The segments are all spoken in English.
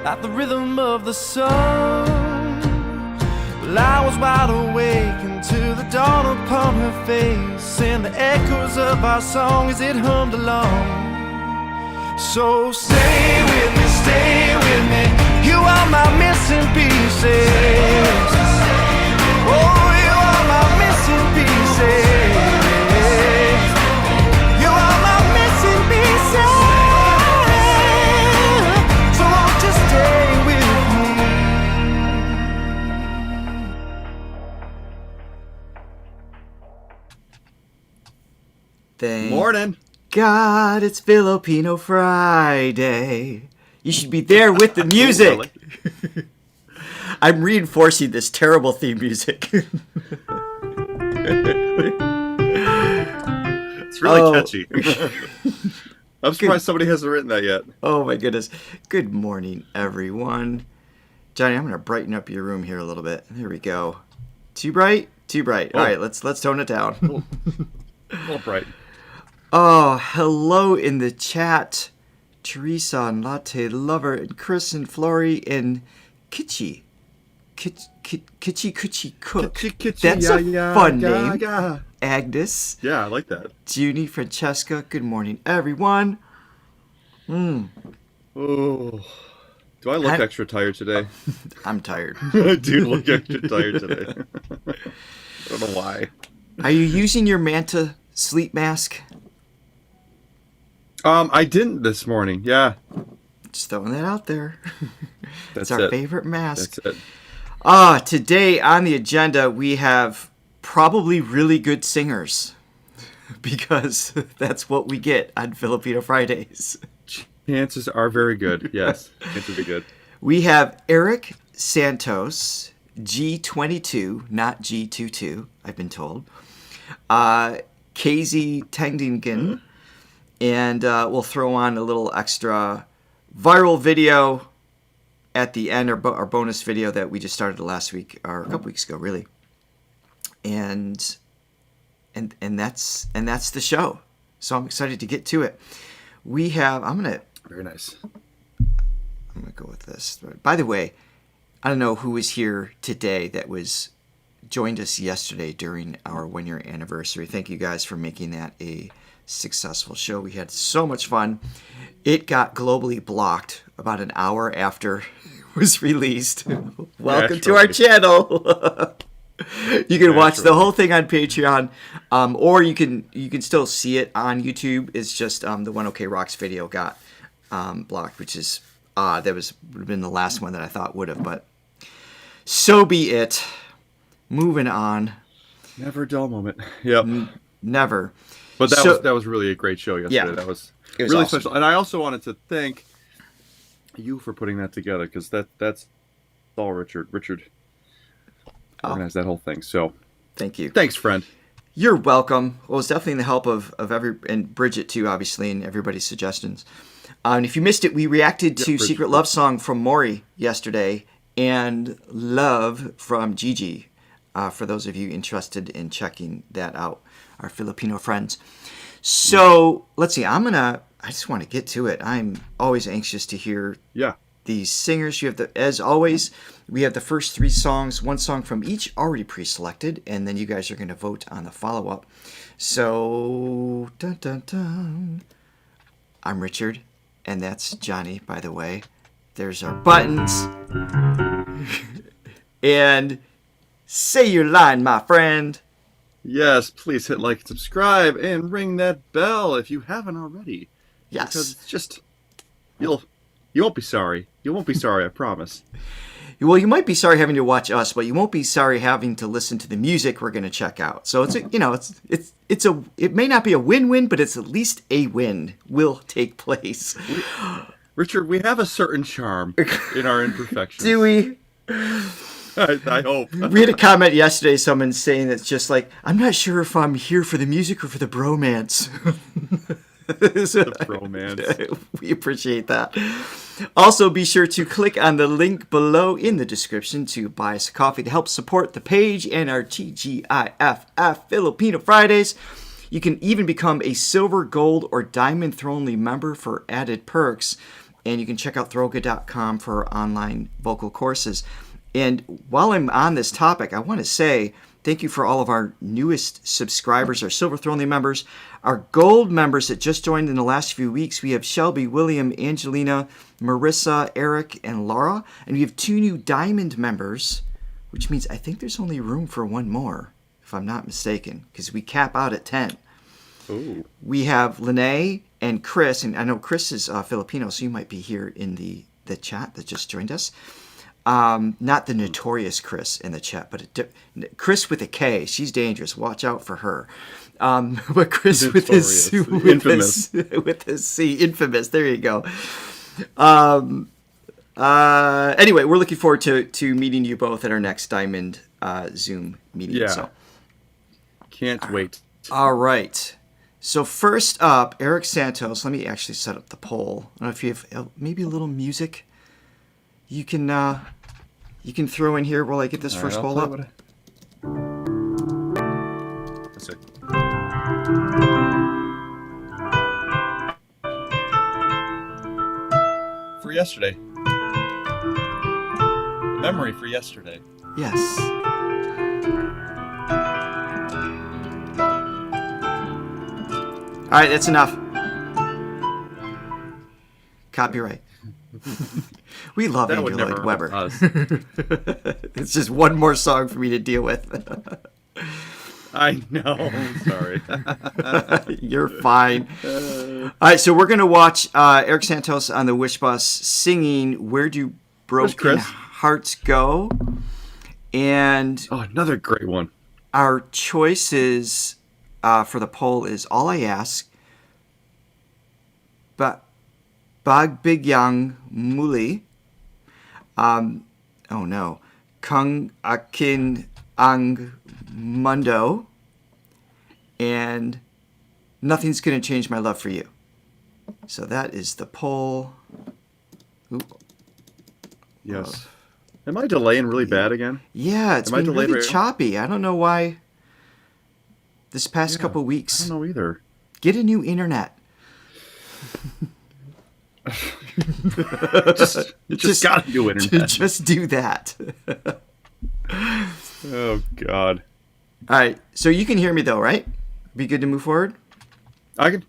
at the rhythm of the song. Well, I was wide awake until the dawn upon her face, and the echoes of our song as it hummed along. So stay with me, you are my missing pieces. Oh, you are my missing pieces. You are my missing pieces. So won't you stay with me? Thank Morning. God, it's Filipino Friday. You should be there with the music. I'm reinforcing this terrible theme music. It's really catchy. I'm surprised somebody hasn't written that yet. Oh my goodness. Good morning, everyone. Johnny, I'm going to brighten up your room here a little bit. There we go. Too bright? Too bright. Oh. All right, let's tone it down. A little bright. Oh, hello in the chat. Teresa and Latte Lover and Chris and Flory and Kitchi. Kitchi Cook. Kitchi, That's a fun name. Yeah. Agnes. Yeah, I like that. Junie, Francesca. Good morning, everyone. Oh, do I look extra tired today? I'm tired. I do look extra tired today. I don't know why. Are you using your Manta sleep mask? I didn't this morning. Yeah. Just throwing that out there. That's It's our it. favorite mask. That's it. Today on the agenda we have probably really good singers because that's what we get on Filipino Fridays. Chances are very good. Yes. Chances are good. We have Erik Santos, G22, not G22, I've been told. KZ Tandingan. And we'll throw on a little extra viral video at the end, our bonus video that we just started last week, or a couple weeks ago, really. And that's the show. So I'm excited to get to it. We have. Very nice. I'm gonna go with this. By the way, I don't know who was here today that joined us yesterday during our 1-year anniversary. Thank you guys for making that a successful show. We had so much fun. It got globally blocked about an hour after it was released. Welcome to our channel. You can watch the whole thing on Patreon, or you can still see it on YouTube. It's just the One OK Rocks video got blocked, which is odd. That would have been the last one that I thought would have, but so be it. Moving on. Never a dull moment. Yep. Never. But that was really a great show yesterday. Yeah, that was really awesome. special. And I also wanted to thank you for putting that together, because that's all Richard organized that whole thing. So thank you. Thanks, friend. You're welcome. Well, it's definitely in the help of and Bridget too, obviously, and everybody's suggestions. And if you missed it, we reacted to Bridget. Secret Love Song from Maury yesterday and Love from Gigi. For those of you interested in checking that out, our Filipino friends. So let's see. I just want to get to it. I'm always anxious to hear these singers. As always, we have the first 3 songs, 1 song from each already pre-selected, and then you guys are going to vote on the follow-up. So, dun dun dun. I'm Richard, and that's Johnny, by the way. There's our buttons. And say your line, my friend. Yes, please hit like and subscribe and ring that bell if you haven't already. Yes. Because it's just you won't be sorry. You won't be sorry, I promise. Well, you might be sorry having to watch us, but you won't be sorry having to listen to the music we're going to check out. So it may not be a win-win, but it's at least a win will take place. Richard, we have a certain charm in our imperfections. Do we? I hope. We had a comment yesterday, someone saying that's just like, I'm not sure if I'm here for the music or for the bromance. The bromance. We appreciate that. Also, be sure to click on the link below in the description to buy us a coffee to help support the page and our TGIFF Filipino Fridays. You can even become a silver, gold, or diamond Thronely member for added perks. and you can check out Throga.com for online vocal courses. And while I'm on this topic, I want to say thank you for all of our newest subscribers, our Silver Throne members, our Gold members that just joined in the last few weeks. We have Shelby, William, Angelina, Marissa, Eric, and Laura. And we have 2 new Diamond members, which means I think there's only room for 1 more, if I'm not mistaken, because we cap out at 10. Ooh. We have Lene and Chris, and I know Chris is Filipino, so you might be here in the chat that just joined us. Not the notorious Chris in the chat, but Chris with a K. She's dangerous. Watch out for her. But Chris with his C, infamous. There you go. Anyway, we're looking forward to meeting you both at our next Diamond Zoom meeting. Yeah. So. Can't wait. All right. So first up, Erik Santos. Let me actually set up the poll. I don't know if you have maybe a little music you can throw in here while I get this first poll up. That's it. For yesterday. Memory for yesterday. Yes. All right, that's enough. Copyright. We love That would Andrew never Lloyd Webber. us. It's just one more song for me to deal with. I know. I'm sorry. You're fine. All right, so we're going to watch Erik Santos on the Wish Bus singing Where Do Broken Hearts Go? And another great one. our choices for the poll is All I Ask, Bagbigyang Muli, Kung Akin Ang Mundo, and Nothing's Gonna Change My Love for You. So that is the poll. Ooh. Yes. Am I delaying really bad again? Yeah, it's been really choppy. I don't know why this past couple weeks. I don't know either. Get a new internet. just got a new internet. Just do that. Oh, God. All right. So you can hear me, though, right? Be good to move forward? I can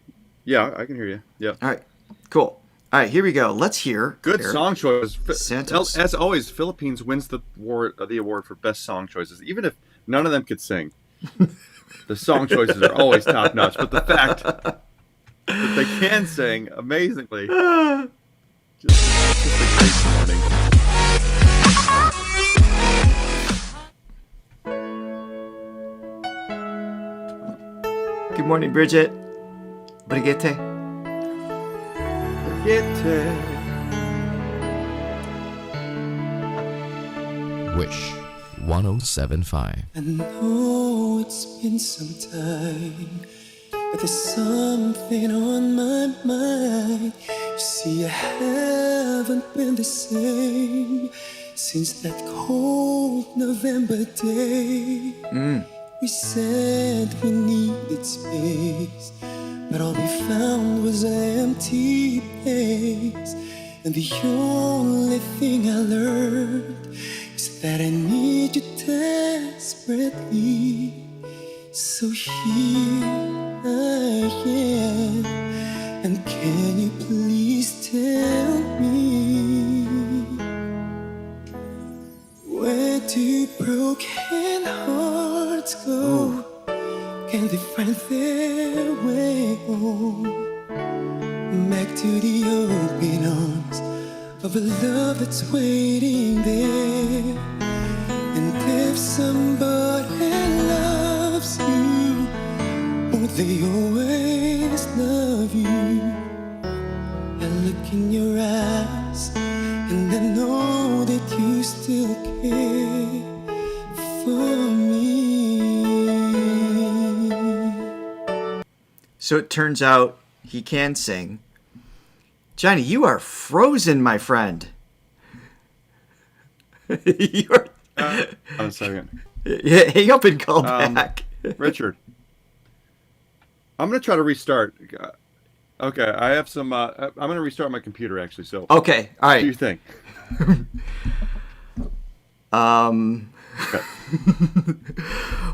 hear you. Yeah. All right. Cool. All right, here we go. Let's hear. Good song choice. Santos. As always, Philippines wins the award for best song choices, even if none of them could sing. The song choices are always top notch, but the fact that they can sing amazingly, just a great morning. Good morning, Bridget. Brigitte. Wish 1075. I know it's been some time, but there's something on my mind. You see, I haven't been the same since that cold November day. We said we needed space, but all we found was an empty place. And the only thing I learned is that I need you desperately. So here I am, and can you please tell me, where do broken hearts go? Can they find their way home? Back to the open arms of a love that's waiting there. And if somebody loves you, won't they always love you? I look in your eyes and I know that you still care for me. So it turns out he can sing. Johnny, you are frozen, my friend. You're... One second. Hang up and call back. Richard, I'm going to try to restart. Okay, I have some. I'm going to restart my computer actually. So, Okay, all what do you right. think? Okay.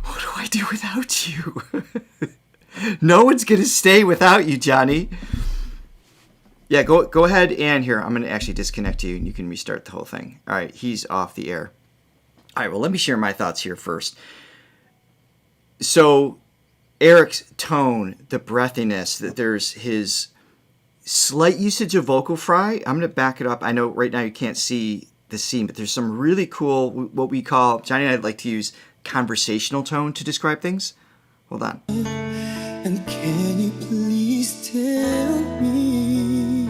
What do I do without you? No one's gonna stay without you, Johnny. Yeah, go ahead and here. I'm gonna actually disconnect you, and you can restart the whole thing. All right, he's off the air. All right, well, let me share my thoughts here first. So, Erik's tone, the breathiness, that there's his slight usage of vocal fry. I'm gonna back it up. I know right now you can't see the scene, but there's some really cool, what we call, Johnny and I'd like to use conversational tone to describe things. Hold on. And can you please tell me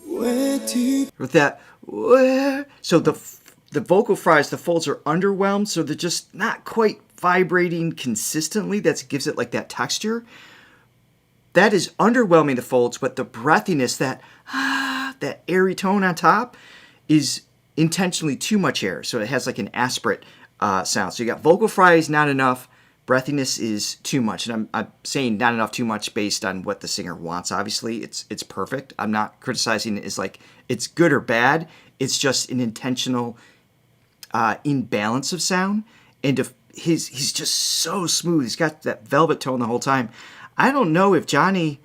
where to? With that, where? So the vocal fries, the folds are underwhelmed, so they're just not quite vibrating consistently. That gives it like that texture. That is underwhelming, the folds, but the breathiness, that airy tone on top is intentionally too much air. So it has like an aspirate sound. So you got vocal fries, not enough. Breathiness is too much. And I'm saying not enough, too much based on what the singer wants. Obviously, it's perfect. I'm not criticizing it as like it's good or bad. It's just an intentional imbalance of sound. And he's just so smooth. He's got that velvet tone the whole time. I don't know if Johnny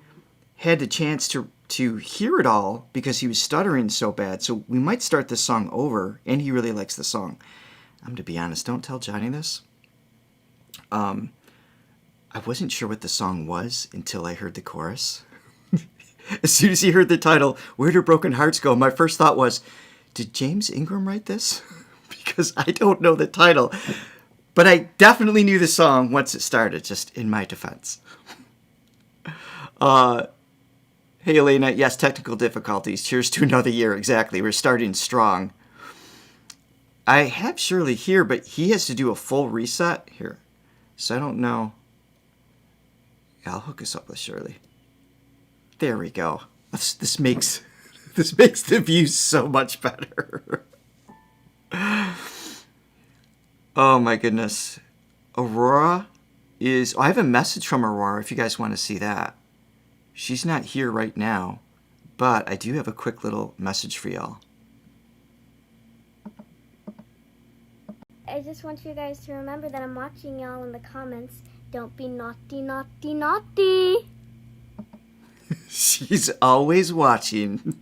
had the chance to hear it all because he was stuttering so bad. So we might start this song over, and he really likes the song. I'm to be honest, don't tell Johnny this. I wasn't sure what the song was until I heard the chorus. As soon as he heard the title, Where Do Broken Hearts Go? My first thought was, did James Ingram write this? Because I don't know the title. But I definitely knew the song once it started, just in my defense. Hey, Elena. Yes, technical difficulties. Cheers to another year. Exactly. We're starting strong. I have Shirley here, but he has to do a full reset here. So I don't know. Yeah, I'll hook us up with Shirley. There we go. This makes the views so much better. Oh my goodness. Aurora is... I have a message from Aurora if you guys want to see that. She's not here right now, but I do have a quick little message for y'all. I just want you guys to remember that I'm watching y'all in the comments. Don't be naughty, naughty, naughty. She's always watching.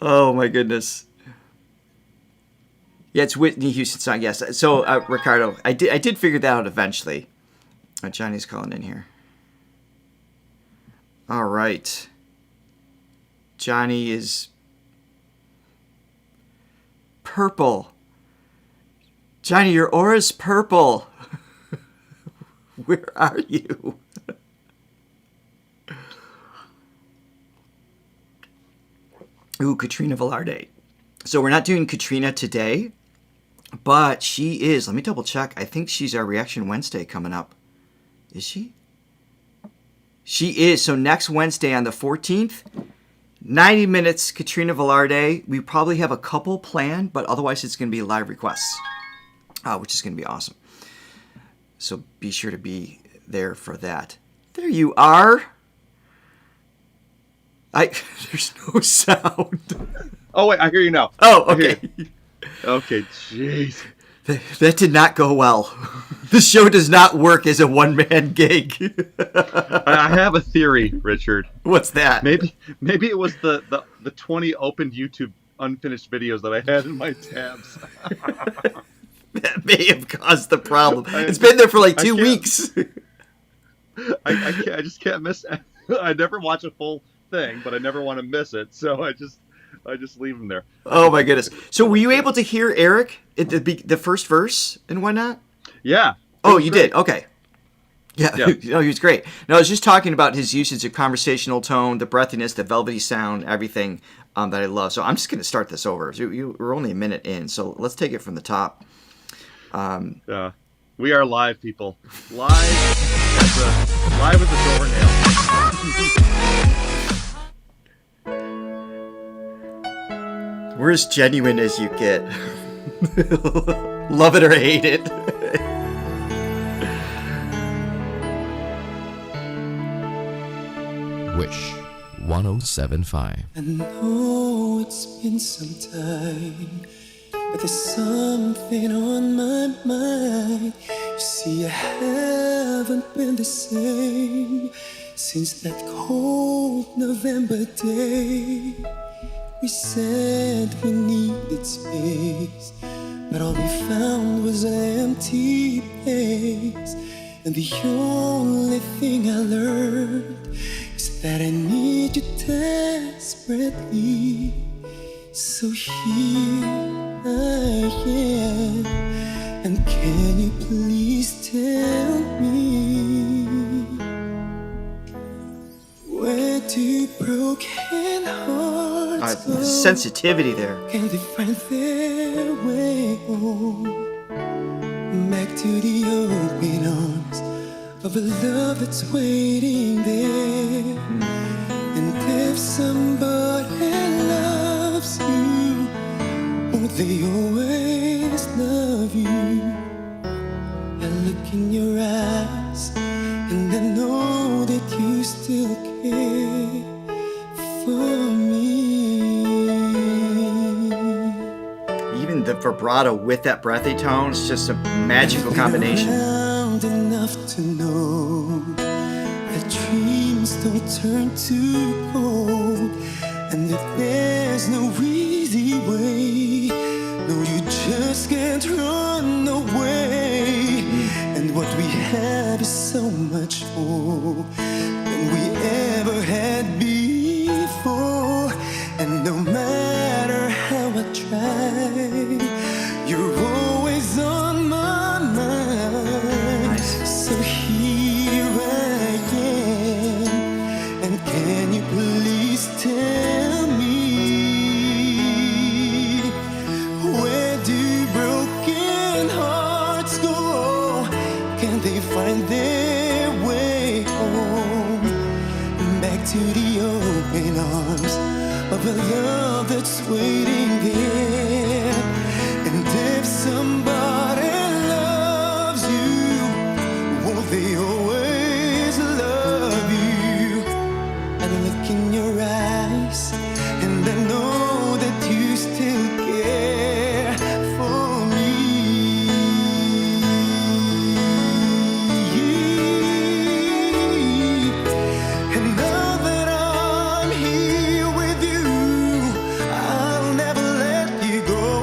Oh my goodness. Yeah, it's Whitney Houston's song. Yes. So Ricardo, I did figure that out eventually. Johnny's calling in here. All right. Johnny is purple. Johnny, your aura's purple. Where are you? Ooh, Katrina Velarde. So we're not doing Katrina today, but she is. Let me double check. I think she's our Reaction Wednesday coming up. Is she? She is. So next Wednesday on the 14th, 90 minutes, Katrina Velarde. We probably have a couple planned, but otherwise it's going to be live requests, which is going to be awesome. So be sure to be there for that. There you are. There's no sound. Oh wait, I hear you now. Oh, okay. Okay, jeez. That did not go well. This show does not work as a one-man gig. I have a theory, Richard. What's that? Maybe it was the 20 opened YouTube unfinished videos that I had in my tabs. That may have caused the problem. It's been there for like 2 weeks. I just can't miss it. I never watch a full thing, but I never want to miss it, so I just leave them there. Oh my goodness! So were you able to hear Erik at the first verse and whatnot? Yeah. Oh, you did. Okay. Yeah. Yeah. No, he was great. No, I was just talking about his usage of conversational tone, the breathiness, the velvety sound, everything that I love. So I'm just going to start this over. We're only a minute in, so let's take it from the top. We are live, people. Live as a doornail. We're as genuine as you get. Love it or hate it. Wish 1075. I know it's been some time, but there's something on my mind. You see, I haven't been the same since that cold November day. We said we needed space, but all we found was an empty place. And the only thing I learned is that I need you desperately. So here I am, and can you please tell me, where do broken hearts go? Sensitivity there. Can they find their way home? Back to the open arms of a love that's waiting there. And if somebody loves you, won't they always love you? I look in your eyes and I know that you still care for me. Even the vibrato with that breathy tone is just a magical combination. Around enough to know that dreams don't turn to gold, and that there's no easy way. No, you just can't run away. And what we have is so much more than we ever had before. And no matter how I try, you're always on my mind. So here I am, and can you please tell me, where do broken hearts go? Can they find their way home? Back to the open arms of a love that's waiting there. And if somebody loves you, won't they always love you? I look in your eyes and I know that you still care for me. And now that I'm here with you, I'll never let you go.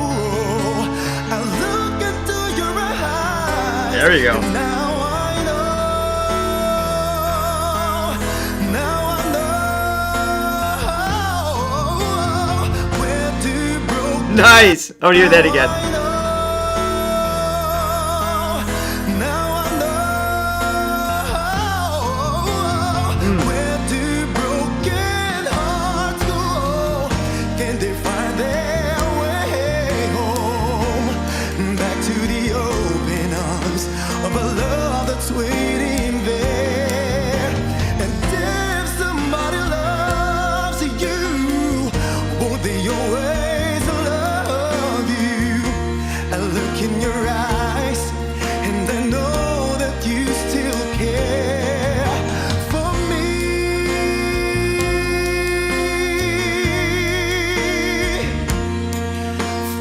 I look into your eyes. There you go. And now I know. Now I know. Where do broken Nice. I want to hear that again. Now I know. Where do broken hearts go? Can they find their way home? Back to the open arms of a love that's waiting there. And if somebody loves you, won't they always love you? I look in your eyes and I know that you still care for me.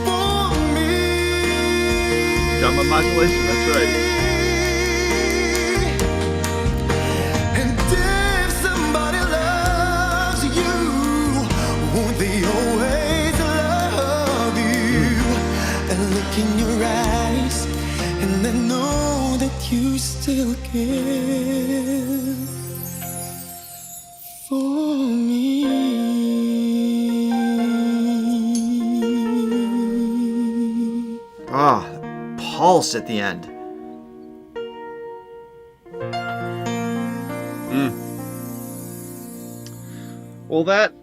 For me. Got my modulation, that's right. And if somebody loves you, won't they always love you? I look in your eyes and I know that you still care for me. Ah, pulse at the end. Well, that's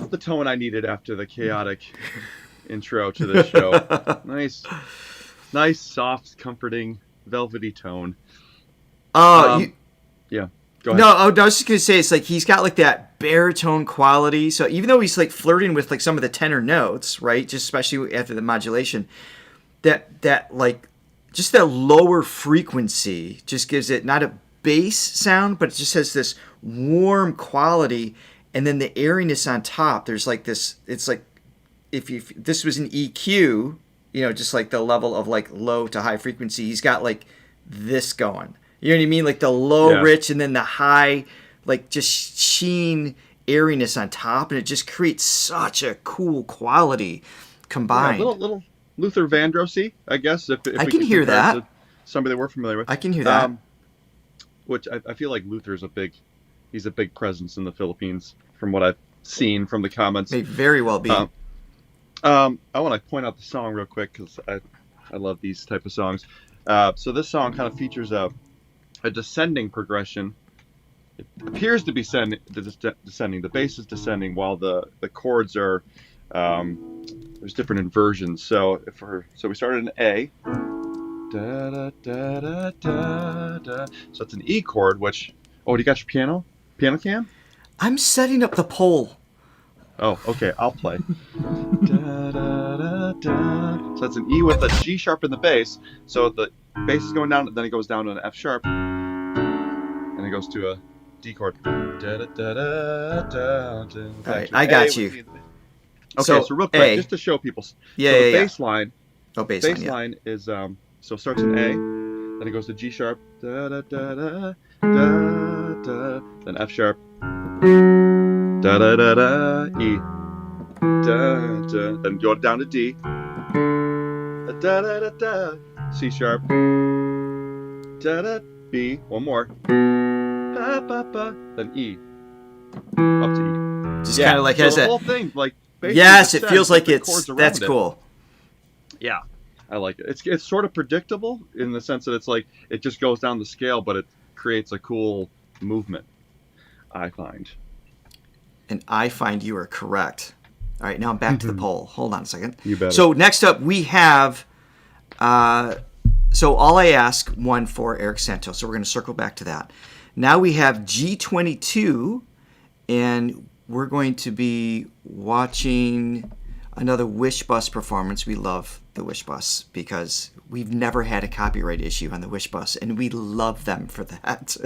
the tone I needed after the chaotic intro to the show. Nice, soft, comforting, velvety tone. Oh, Yeah, go ahead. no, I was just gonna say it's like he's got like that baritone quality. So even though he's like flirting with like some of the tenor notes, right? Just especially after the modulation, that like just that lower frequency just gives it not a bass sound, but it just has this warm quality, and then the airiness on top. There's like this. It's like if this was an EQ, just like the level of like low to high frequency. He's got like this going. You know what I mean? Like the low rich, and then the high, like just sheen airiness on top, and it just creates such a cool quality combined. Little Luther Vandrossy, I guess. If I can hear that. Somebody that we're familiar with. I can hear that. Which I feel like Luther's he's a big presence in the Philippines from what I've seen from the comments. May very well be. I want to point out the song real quick because I love these type of songs. So this song kind of features a descending progression. It appears to be descending. The bass is descending while the chords are there's different inversions. So we started in A. Da, da, da, da, da, da. So it's an E chord, which... Oh, do you got your piano? Piano cam? I'm setting up the poll. Oh, okay. I'll play. Da, da, da, da. So it's an E with a G sharp in the bass. So the bass is going down, then it goes down to an F sharp. And it goes to a D chord. Da, da, da, da, da, da. All right, I got you. Okay, so real quick, just to show people. Yeah, so the bass line... bass line is... So it starts in A, then it goes to G sharp, da da da da da da, then F sharp, da da da da, E, da da, then go down to D, da da da da, C sharp, da da, B, one more, ba ba ba, then E, up to E. Just kind of like has the that whole thing, like yes, it feels like that's cool. Yeah. I like it. It's sort of predictable in the sense that it's like it just goes down the scale, but it creates a cool movement, I find. And I find you are correct. All right, now I'm back to the poll. Hold on a second. You better. So next up we have, so All I Ask won for Erik Santos. So we're going to circle back to that. Now we have G22, and we're going to be watching another Wish Bus performance. We love the Wish Bus because we've never had a copyright issue on the Wish Bus, and we love them for that.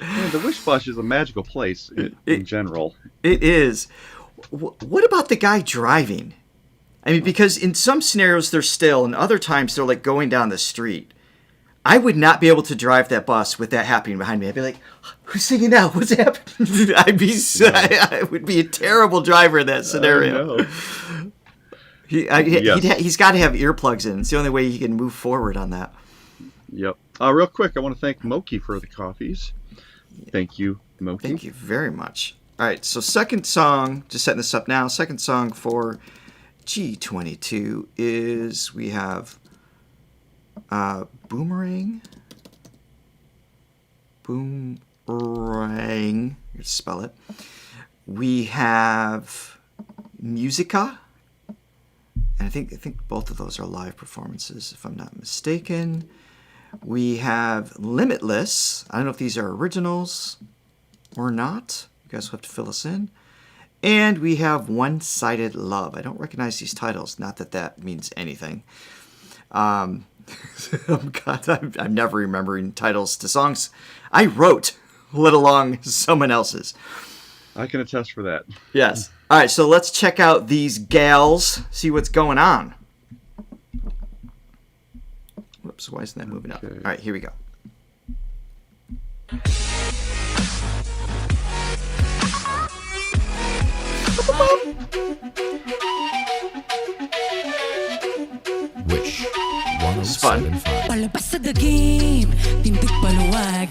Yeah, the Wish Bus is a magical place in general. It is. What about the guy driving? I mean, because in some scenarios they're still, and other times they're like going down the street. I would not be able to drive that bus with that happening behind me. I'd be like, who's singing now? What's happening? I would be a terrible driver in that scenario. He's got to have earplugs in. It's the only way he can move forward on that. Yep. Real quick, I want to thank Moki for the coffees. Thank you, Moki. Thank you very much. All right, so second song, just setting this up now, second song for G22 is we have Boomerang. Boomerang. You spell it. We have Musica. And I think both of those are live performances, if I'm not mistaken. We have Limitless. I don't know if these are originals or not. You guys will have to fill us in. And we have One-Sided Love. I don't recognize these titles. Not that that means anything. I'm never remembering titles to songs I wrote, let alone someone else's. I can attest for that. Yes. All right, so let's check out these gals, see what's going on. Whoops, why isn't that moving up? Okay. All right, here we go. Wish This is fun. 1075. Palabas sa dagim, tindig paluwag.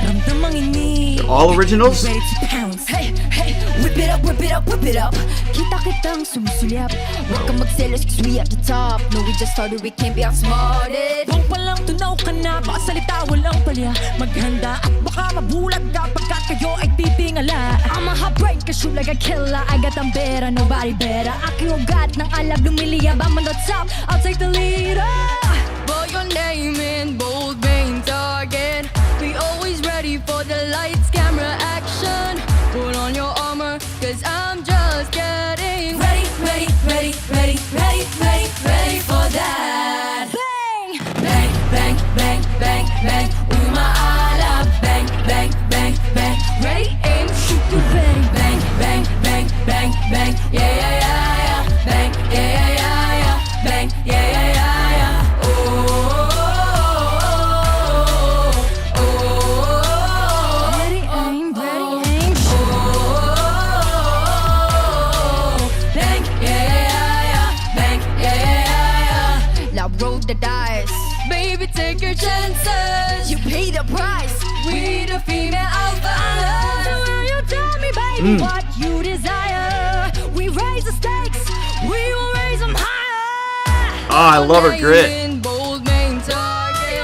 Ramdamang inig. They're all originals? Ready to pounce. Hey, hey, whip it up, whip it up, whip it up. Kita kitang sumusulyap. Huwag kang magselos cause we at the top. No, we just started, we can't be outsmarted. Huwag palang tunaw ka na, baka salita walang palya. Maghanda at baka mabulag kapagkat kayo ay titingala. I'm a heartbreak, shoot like a killer. I got pera, nobody better. Aking ugat ng alab lumiliyab. I'm on the top, I'll take the lead. Put your name in bold, main target. We always ready for the lights, camera, action. Put on your armor, cause I'm just getting ready, ready, ready, ready, ready, ready, ready for that. Bang! Bang, bang, bang, bang, bang. Umaalab. Bang, your chances. You pay the price. We the female alpha. So will you tell me, baby, what you desire? We raise the stakes. We will raise them higher. Oh, I love her grit. In bold main target. We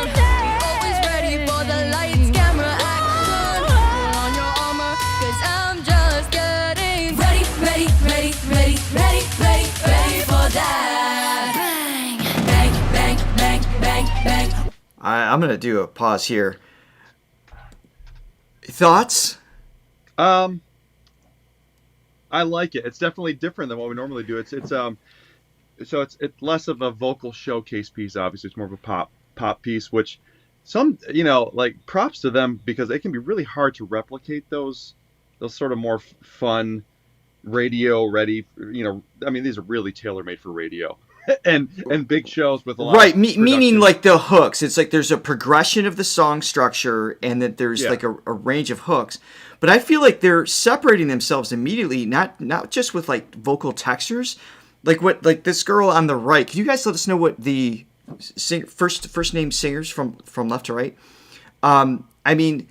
always ready for the lights, camera, action. Put on your armor, 'cause I'm just getting ready, ready, ready, ready, ready, ready, ready for that. Bang, bang, bang, bang, bang, bang. I'm going to do a pause here. Thoughts? I like it. It's definitely different than what we normally do. It's less of a vocal showcase piece. Obviously, it's more of a pop piece. Which some like props to them, because it can be really hard to replicate those sort of more fun radio ready. I mean, these are really tailor made for radio and big shows with a lot. Right, of meaning like the hooks. It's like there's a progression of the song structure, and that there's like a range of hooks. But I feel like they're separating themselves immediately, not just with like vocal textures, like this girl on the right. Can you guys let us know what the first name singers from left to right? I mean,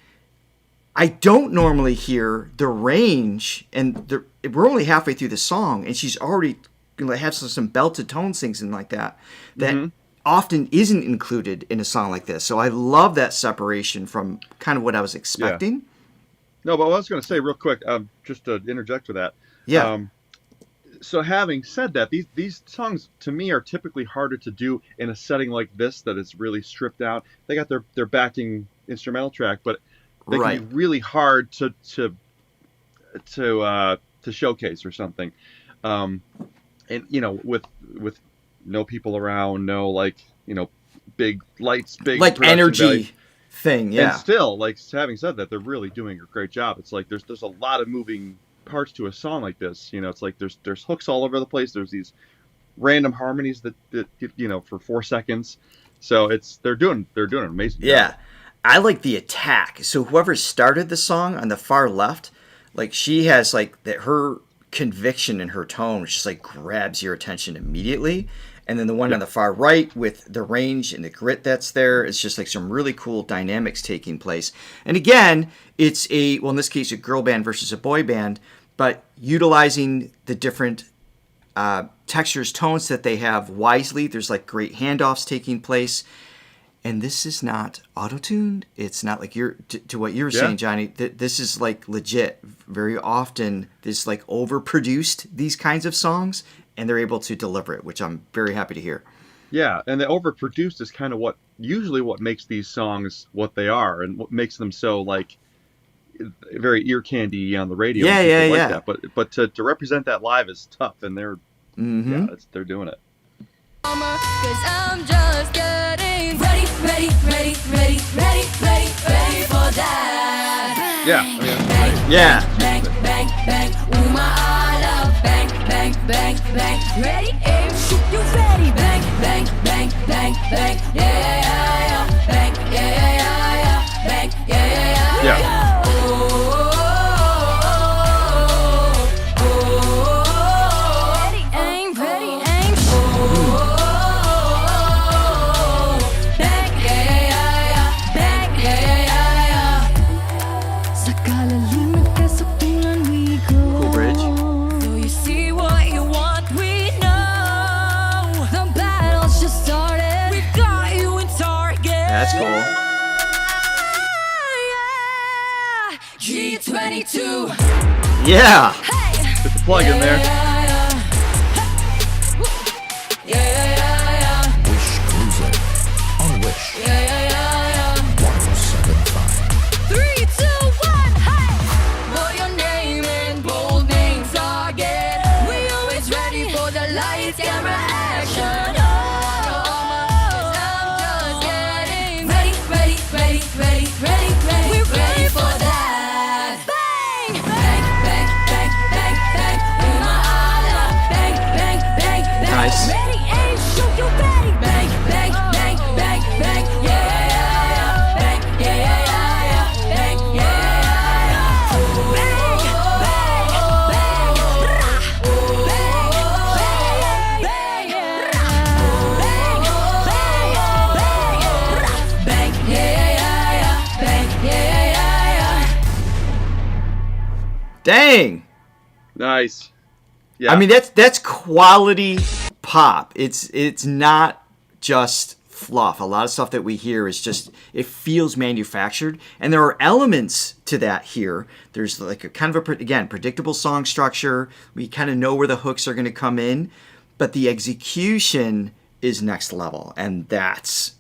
I don't normally hear the range, and we're only halfway through the song, and she's already have some belted tones, things and like that often isn't included in a song like this. So I love that separation from kind of what I was expecting. Yeah. No, but what I was going to say real quick, just to interject with that. Yeah. So having said that, these songs to me are typically harder to do in a setting like this that is really stripped out. They got their backing instrumental track, but they can be really hard to showcase or something. And with no people around, no big lights, big like energy value. Thing, yeah. And still, like, having said that, they're really doing a great job. It's like there's a lot of moving parts to a song like this. It's like there's hooks all over the place. There's these random harmonies that for 4 seconds. So they're doing an amazing job. Yeah, I like the attack. So whoever started the song on the far left, like she has like that her conviction in her tone, which just like grabs your attention immediately. And then the one on the far right with the range and the grit that's there, it's just like some really cool dynamics taking place. And again, it's in this case, a girl band versus a boy band, but utilizing the different textures, tones that they have wisely. There's like great handoffs taking place. And this is not auto-tuned. It's not like to what you were saying, Johnny. This is like legit. Very often, this like overproduced these kinds of songs, and they're able to deliver it, which I'm very happy to hear. Yeah, and the overproduced is kind of what makes these songs what they are, and what makes them so like very ear candy on the radio. Yeah. That. But to represent that live is tough, and they're doing it. 'Cause I'm just getting ready for that. Yeah, I mean, Yeah. Bang, bang, bang, ooh my Allah. Bang, bang, bang, bang. Ready, aim, shoot, you ready. Bang, bang, bang, bang, bang. Yeah. Bang, yeah. Bang, yeah. Yeah. That's cool. G22. Yeah. Put the plug in there. Wish Cruiser on Wish 107.5. 3, 2, 1, hey! Put your name in bold main target. We always ready for the lights, camera, action. Ready. We're ready for that. Bang, bang, bang, bang, bang, bang. Ooh, my Dang. Nice. Yeah. I mean, that's quality pop. It's not just fluff. A lot of stuff that we hear is just, it feels manufactured, and there are elements to that here. There's like a kind of again, predictable song structure. We kind of know where the hooks are going to come in, but the execution is next level, and that's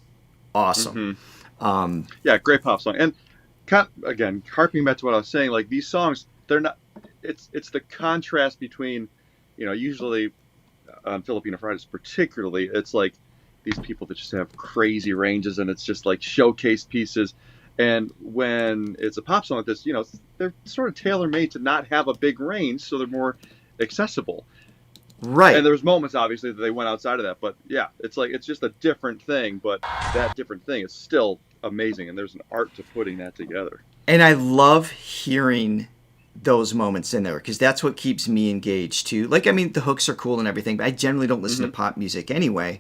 awesome. Yeah, great pop song. And again, harping back to what I was saying, like these songs, they're not. It's the contrast between, usually on Filipino Fridays particularly, it's like these people that just have crazy ranges, and it's just like showcase pieces. And when it's a pop song like this, they're sort of tailor-made to not have a big range, so they're more accessible. Right. And there's moments, obviously, that they went outside of that. But yeah, it's just a different thing. But that different thing is still amazing, and there's an art to putting that together. And I love hearing those moments in there, because that's what keeps me engaged too. Like, I mean, the hooks are cool and everything, but I generally don't listen to pop music anyway.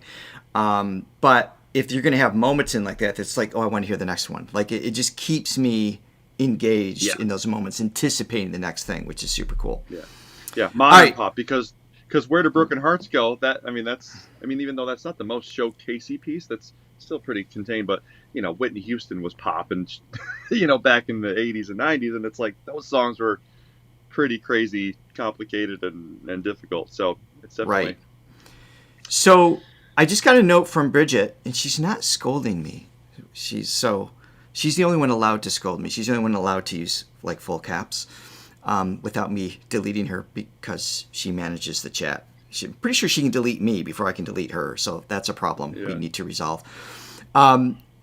But if you're going to have moments in like that, it's like, oh, I want to hear the next one. Like, it just keeps me engaged in those moments, anticipating the next thing, which is super cool. Yeah, modern pop, because Where Do Broken Hearts Go? Even though that's not the most showcasey piece, that's still pretty contained. But Whitney Houston was pop, and back in the 80s and 90s, and it's like those songs were pretty crazy, complicated, and difficult. So it's definitely right. So I just got a note from Bridget, and she's not scolding me. She's the only one allowed to scold me. She's the only one allowed to use like full caps without me deleting her, because she manages the chat. I'm pretty sure she can delete me before I can delete her, so that's a problem we need to resolve.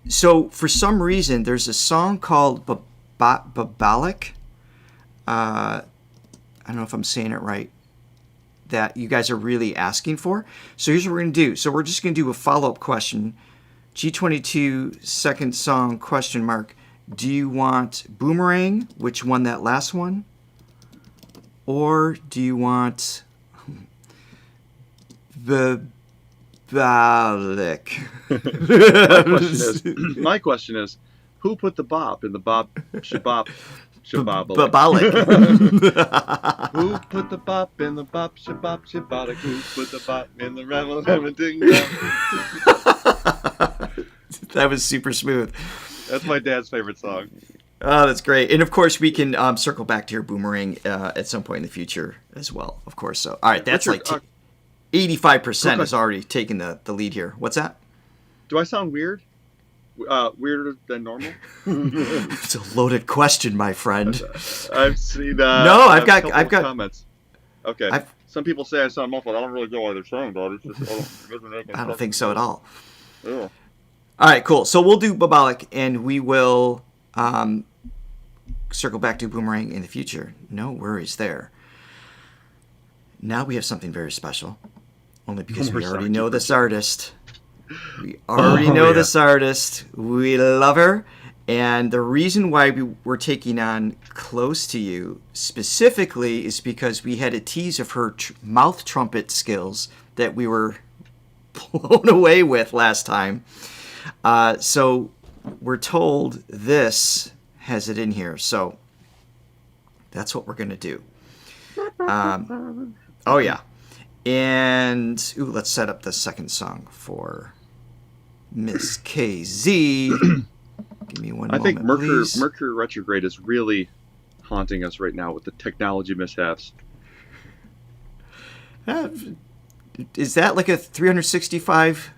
So for some reason, there's a song called Babalik. I don't know if I'm saying it right, that you guys are really asking for. So here's what we're going to do. So we're just going to do a follow-up question. G22 second song, question mark. Do you want Boomerang, which won that last one? Or do you want Babalik? My question is, who put the bop in the bop shabop? Babalik. Who put the bop in the bop shabop shabalik? Who put the bop in the rebel ding? That was super smooth. That's my dad's favorite song. Oh, that's great. And of course, we can circle back to your Boomerang at some point in the future as well, of course. So, all right, that's Richard, like 85% has already taken the lead here. What's that? Do I sound weird? Weirder than normal? It's a loaded question, my friend. I've seen. No, I've got comments. Okay. Some people say I sound muffled. I don't really get why they're saying that. It's just, I don't think so at all. Yeah. All right, cool. So we'll do Babalik, and we will circle back to Boomerang in the future. No worries there. Now we have something very special, only because we already know this artist. We already know this artist. We love her. And the reason why we're taking on Close to You specifically is because we had a tease of her mouth trumpet skills that we were blown away with last time. So we're told this has it in here. So that's what we're going to do. Oh, yeah. And let's set up the second song for Miss KZ. Give me one moment, I think please. Mercury retrograde is really haunting us right now with the technology mishaps. Is that like a 365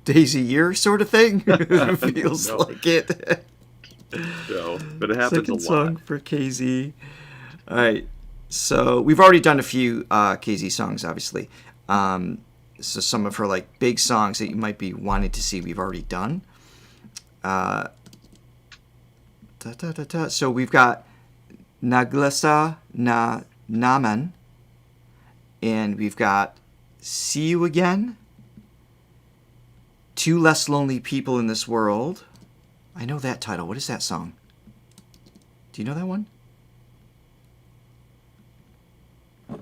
days a year sort of thing? It feels like it. No, but it happens Second a lot. song for KZ. All right. So we've already done a few KZ songs, obviously. So some of her like big songs that you might be wanting to see, we've already done. So we've got Naglasa na Naman, and we've got See You Again, Two Less Lonely People in This World. I know that title. What is that song? Do you know that one?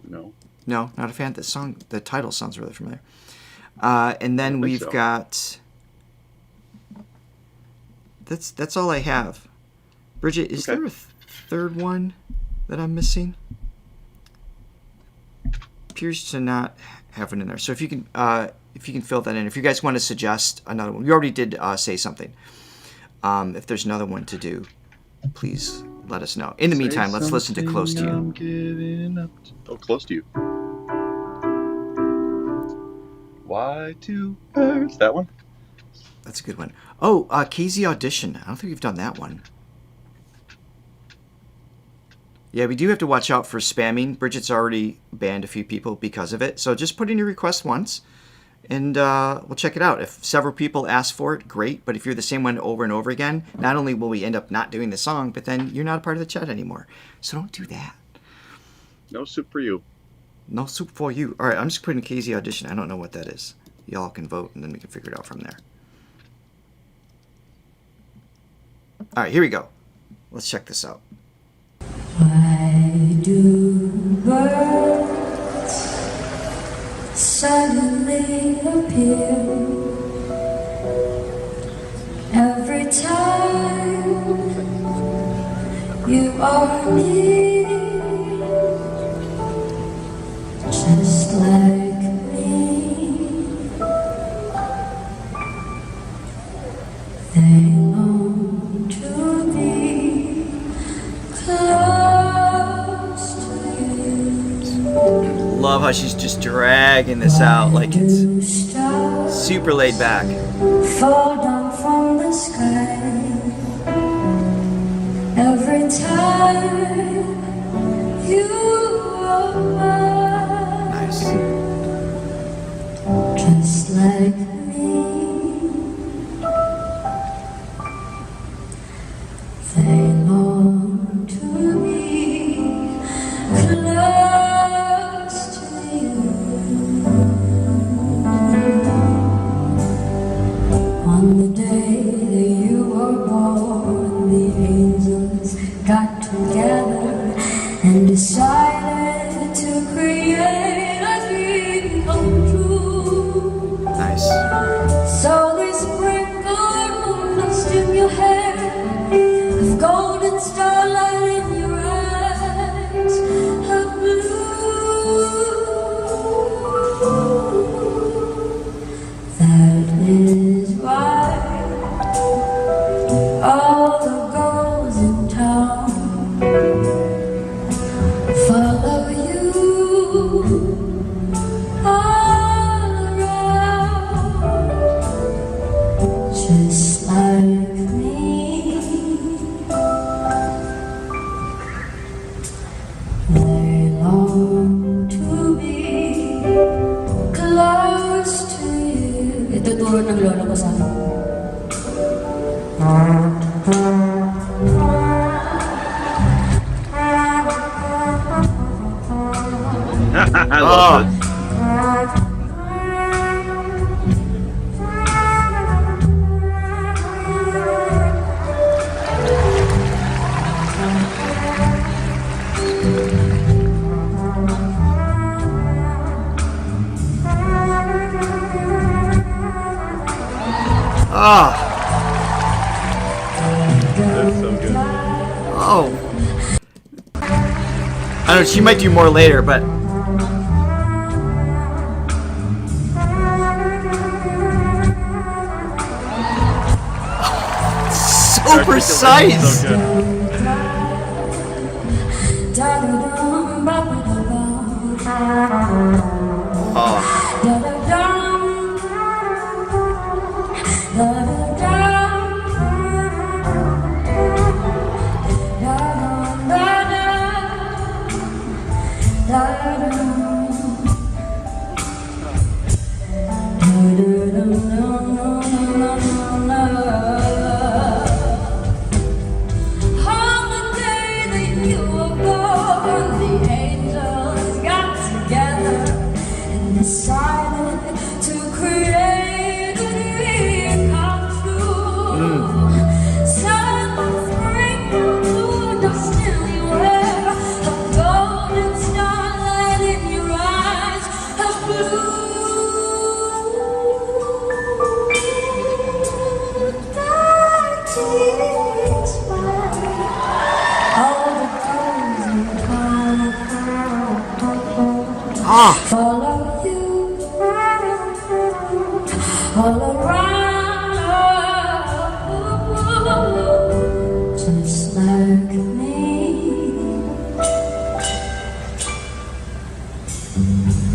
No. No, not a fan. The title sounds really familiar. And then we've got. That's all I have. Bridget, is there a third one that I'm missing? appears to not have it in there. So if you can fill that in. If you guys want to suggest another one, you already did say something. If there's another one to do, please let us know. In the meantime, let's listen to Close to You. I'm giving up to... Oh, Close to You. Why to Earth? That one? That's a good one. Oh, KZ Audition. I don't think we've done that one. Yeah, we do have to watch out for spamming. Bridget's already banned a few people because of it. So just put in your request once, and we'll check it out. If several people ask for it, great. But if you're the same one over and over again, not only will we end up not doing the song, but then you're not a part of the chat anymore. So don't do that. No soup for you. No soup for you. All right, I'm just putting KZ Audition. I don't know what that is. Y'all can vote, and then we can figure it out from there. All right, here we go. Let's check this out. Why do birds suddenly appear every time you are near? Just like me, they long to be close to you. Love how she's just dragging this out like it's super laid back. Fall down from the sky every time you are mine. Nice. Just like me, they long to be close to you. On the day that you were born, the angels got together and decided to create a dream come true. Nice. So they sprinkled dust in your hair, of golden starlight in your eyes, of blue. That is why all the girls in town follow you all around, just like me. They long to be close to you. Ito turo ng lolo ko sa akin. I love it. Ah. That's so good. Oh. I don't know, she might do more later, but so precise. So good. Decided to create a dream come true. Sun sprinkled to dust in your hair, a golden starlight in your eyes, of blue. That is why all the girls in Follow you all around, just like me.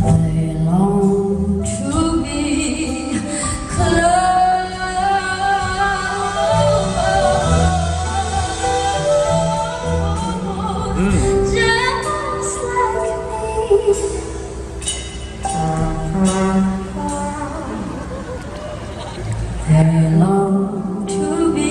They long to be close, just like me. They long to be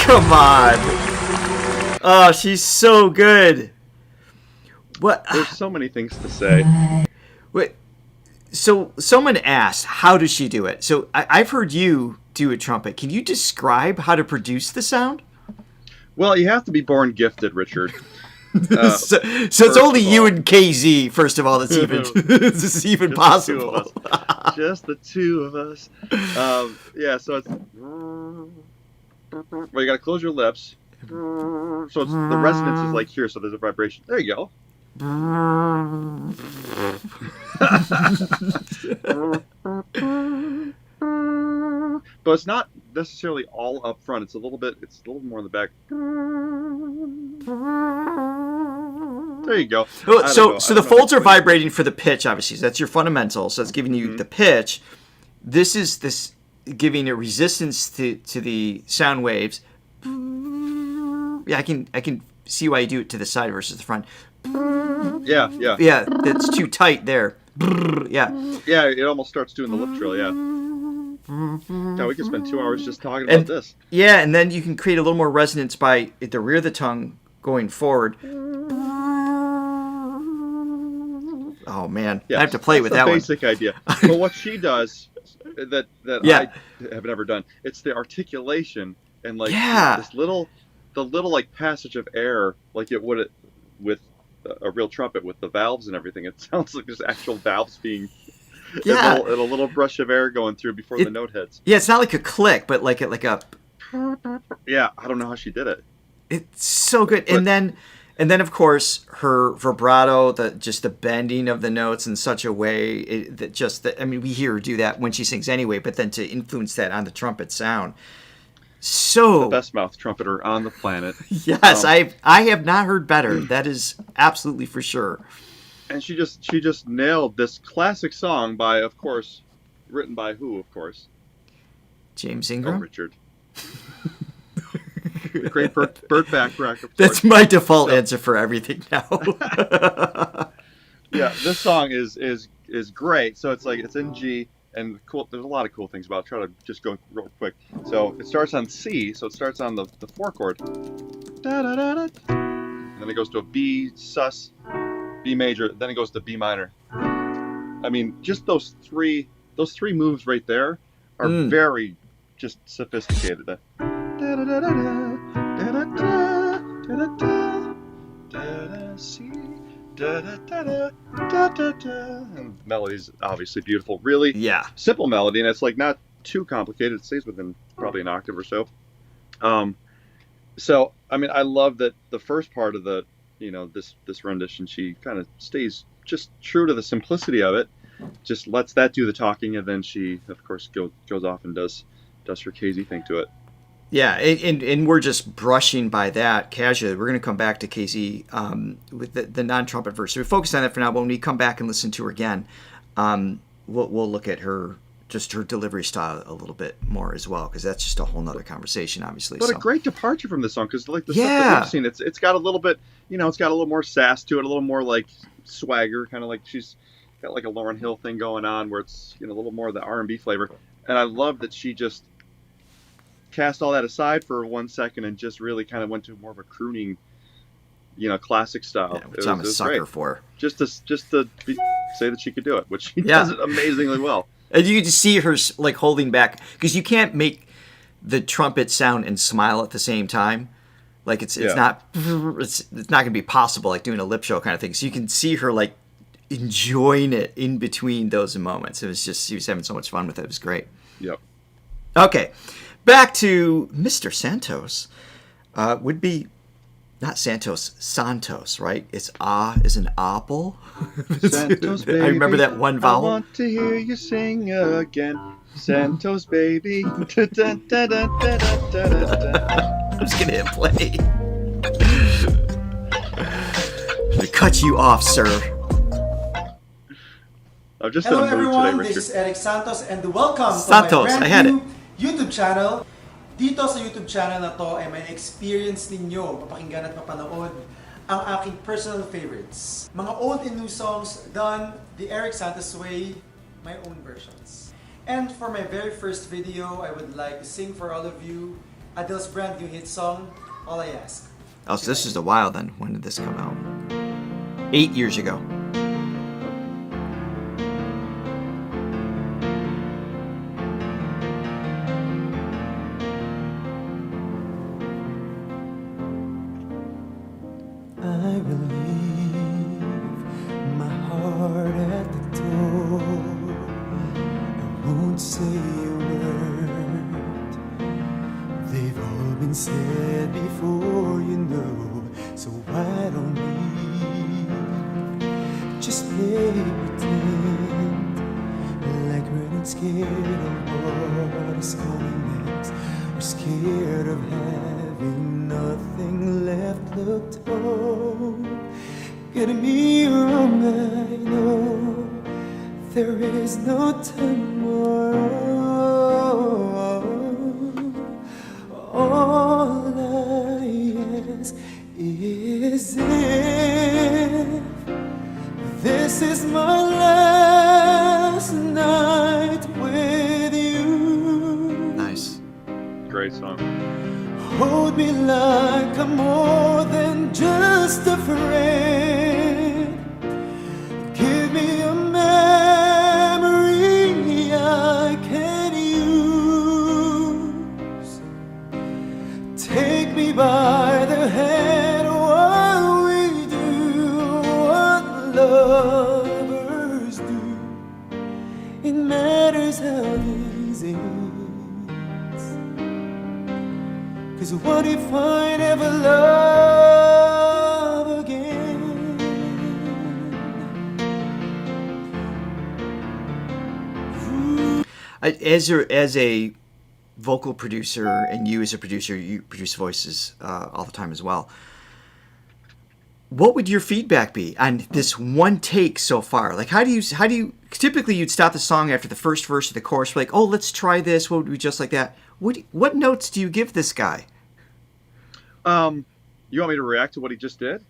Come on. Oh, she's so good. What? There's so many things to say. Wait. So someone asked, how does she do it? So I've heard you do a trumpet. Can you describe how to produce the sound? Well, you have to be born gifted, Richard. So it's only you and KZ, first of all, that's even this even possible. Just the two of us. Yeah, so it's... Well, you gotta close your lips. So it's, the resonance is like here, so there's a vibration. There you go. But it's not necessarily all up front. It's a little more in the back. There you go. So the folds are vibrating for the pitch, obviously. So that's your fundamental. So it's giving you the pitch. This is giving a resistance to the sound waves. Yeah, I can see why you do it to the side versus the front. Yeah. Yeah, it's too tight there. Yeah. Yeah, it almost starts doing the lip trill, yeah. Yeah, we could spend 2 hours just talking about this. Yeah, and then you can create a little more resonance by at the rear of the tongue going forward. Oh man, I have to play with that one. That's the basic idea. But what she does that I have never done, it's the articulation and like this little like passage of air, like it would with a real trumpet with the valves and everything. It sounds like there's actual valves being and a little brush of air going through before the note hits. Yeah, it's not like a click, but like a yeah. I don't know how she did it. It's so good, and then of course her vibrato, the bending of the notes in such a way I mean, we hear her do that when she sings anyway, but then to influence that on the trumpet sound. So the best mouth trumpeter on the planet. Yes, I have not heard better. That is absolutely for sure. And she just nailed this classic song by, of course, written by who, of course? James Ingram? Oh, Richard. The great Burt Bacharach, of course. That's my default answer for everything now. Yeah, this song is great. So it's in G, and cool. There's a lot of cool things about it. I'll try to just go real quick. So it starts on C, so it starts on the 4 chord. Da-da-da-da. And then it goes to a B sus, B major, then it goes to B minor. I mean, just those three moves right there are very just sophisticated. And melody's obviously beautiful. Really simple melody, and it's like not too complicated. It stays within probably an octave or so. So I mean, I love that the first part of the this rendition, she kind of stays just true to the simplicity of it, just lets that do the talking, and then she of course goes off and does her KZ thing to it. Yeah, and we're just brushing by that casually. We're going to come back to KZ with the non-trumpet verse. So we focus on that for now. When we come back and listen to her again, we'll look at her delivery style a little bit more as well, because that's just a whole nother conversation, obviously. But a great departure from this song, because like the stuff that we've seen, it's got a little bit, it's got a little more sass to it, a little more like swagger, kind of like she's got like a Lauryn Hill thing going on, where it's a little more of the R&B flavor. And I love that she just cast all that aside for 1 second and just really kind of went to more of a crooning, classic style. Yeah, which I'm a sucker great. for. Just to say that she could do it, which she Yeah. does it amazingly well. And you can just see her like holding back because you can't make the trumpet sound and smile at the same time. Like it's not gonna be possible like doing a lip show kind of thing. So you can see her like enjoying it in between those moments. It was just, she was having so much fun with it. It was great. Yep. Okay, back to Mr. Santos. Would be not Santos, right? It's is an apple. Santos, baby, I remember that one vowel. I want to hear you sing again. Santos, baby. I'm just gonna hit play. To cut you off, sir. I'm just Hello in a mood everyone, today, this Richard. is Erik Santos and welcome Santos, to my I had brand new YouTube channel. Dito sa YouTube channel na to ay may experience ninyo mapakinggan at mapanood ang aking personal favorites. Mga old and new songs done the Erik Santos way, my own versions. And for my very first video, I would like to sing for all of you Adele's brand new hit song, All I Ask. Oh, so this is a while then. When did this come out? 8 years ago. I will leave my heart at the door. I won't say a word. They've all been said before, so why don't we just play pretend like we're not scared of what is coming next. We're scared of having nothing left. Look, don't get me wrong, I know there is no tomorrow. All I ask is if this is my last night with you. Nice. Great song. Hold me like I'm more than just a friend. Give me a memory I can use. Take me by the hand while we do what lovers do. It matters how this ends. 'Cause what if I never love again? As a vocal producer, and you as a producer, you produce voices all the time as well. What would your feedback be on this one take so far? Like, how do you typically you'd stop the song after the first verse of the chorus, like, oh, let's try this. What would be just like that? What notes do you give this guy? You want me to react to what he just did?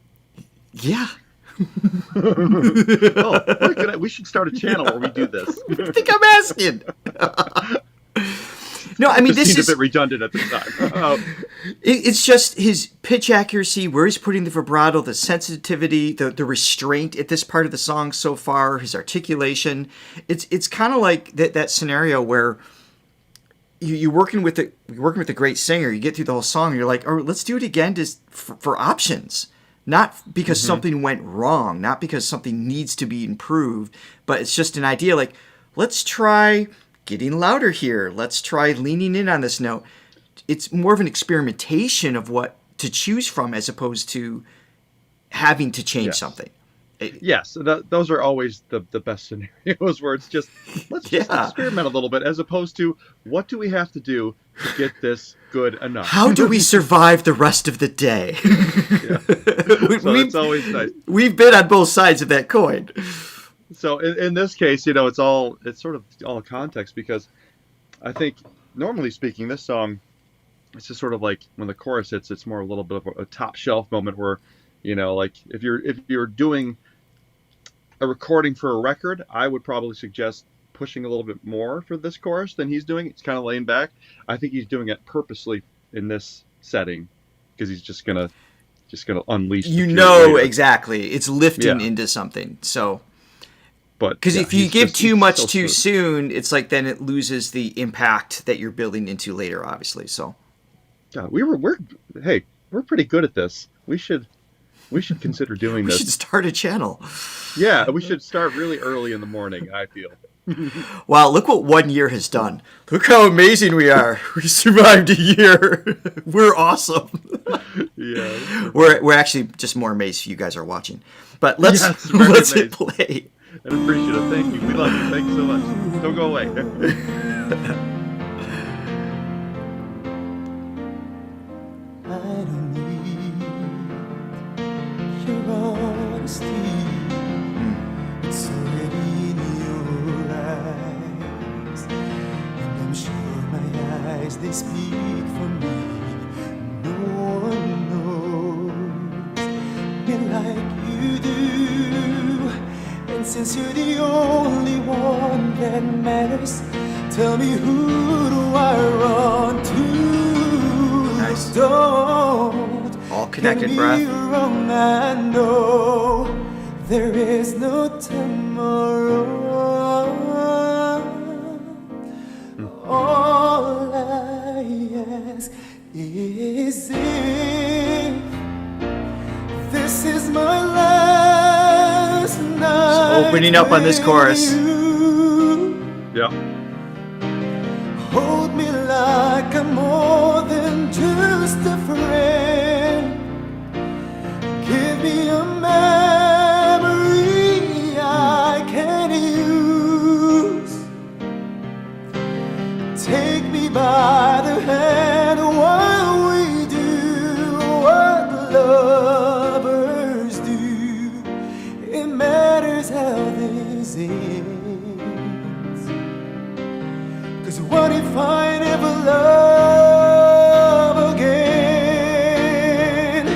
Yeah. We should start a channel where we do this. I think I'm asking. No, I mean, this seemed is a bit redundant at the time. It's just his pitch accuracy, where he's putting the vibrato, the sensitivity, the restraint at this part of the song so far, his articulation. It's kind of like that scenario where you're working with a great singer. You get through the whole song, and you're like, oh, let's do it again just for options. Not because something went wrong, not because something needs to be improved, but it's just an idea like, let's try getting louder here. Let's try leaning in on this note. It's more of an experimentation of what to choose from as opposed to having to change something. Yes, those are always the best scenarios where it's just, let's just experiment a little bit, as opposed to, what do we have to do to get this good enough? How do we survive the rest of the day? So it's always nice. We've been on both sides of that coin. So in this case, it's sort of all context, because I think, normally speaking, this song, it's just sort of like when the chorus hits, it's more a little bit of a top shelf moment where, like if you're doing a recording for a record, I would probably suggest pushing a little bit more for this chorus than he's doing. It's kind of laying back. I think he's doing it purposely in this setting because he's just gonna unleash. Exactly. It's lifting into something. So, but because if you give too much too soon, it's like then it loses the impact that you're building into later. Obviously, so. God, we're pretty good at this. We should consider doing this. We should start a channel. Yeah, we should start really early in the morning, I feel. Wow, look what 1 year has done. Look how amazing we are. We survived a year. We're awesome. Yeah. We're actually just more amazed you guys are watching. But let's hit play. I appreciate it. Thank you. We love you. Thank you so much. Don't go away. I don't need your honesty. It's already in your eyes, and I'm sure my eyes they speak for me. No one knows me like you do, and since you're the only one that matters, tell me who do I run to? Nice. Don't all connected, get me bruh. wrong, I know there is no tomorrow. All I ask is if this is my last night. Opening up on this chorus. Yeah. Hold me like I'm more than just a friend. Give me a memory I can use. Take me by the hand while we do what lovers do. It matters how this ends. 'Cause what if I never love again?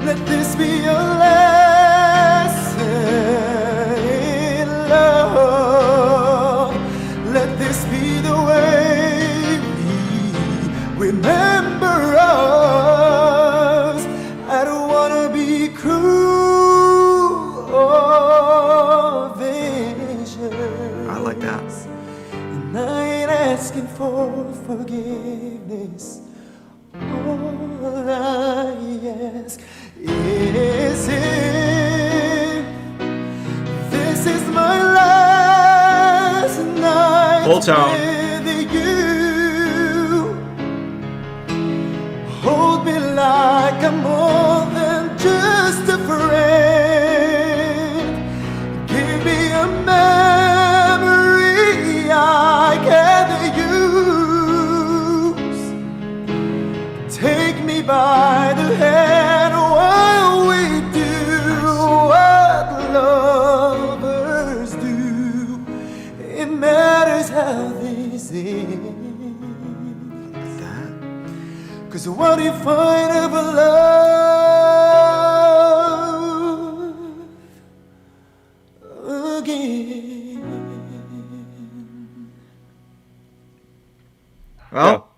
Let this be a lesson in love. Let this be the way we remember us. I don't wanna be cruel or vicious. I like that. And I ain't asking for forgiveness. All I ask is if this is my last night Full tone. with you. Hold me like I'm more than just a friend. Give me a memory I can use. Take me by the hand while we do what lovers do. It matters how this ends. 'Cause what if I never love again? Well,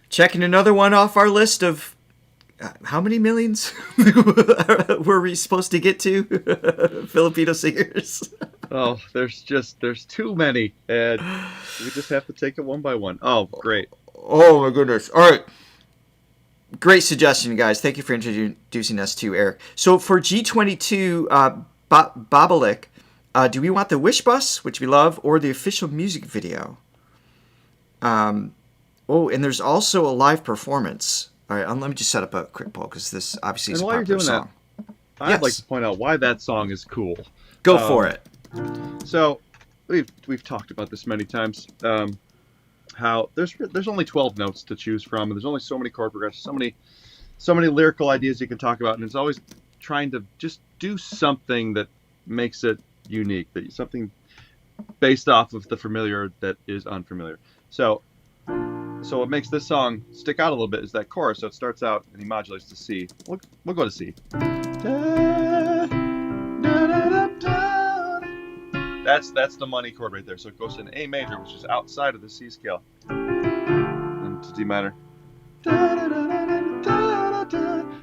checking another one off our list of how many millions were we supposed to get to? Filipino singers. Oh, there's too many, and we just have to take it one by one. Oh, great. Oh my goodness. All right. Great suggestion, guys. Thank you for introducing us to Eric. So for G22, Babalik, do we want the Wish Bus, which we love, or the official music video? And there's also a live performance. All right, let me just set up a quick poll because this obviously is a popular song. I'd like to point out why that song is cool. Go for it. So we've talked about this many times. How there's only 12 notes to choose from, and there's only so many chord progressions, so many lyrical ideas you can talk about, and it's always trying to just do something that makes it unique, that something based off of the familiar that is unfamiliar. So what makes this song stick out a little bit is that chorus. So it starts out and he modulates to C. We'll go to C. That's the money chord right there. So it goes to an A major, which is outside of the C scale, and to D minor.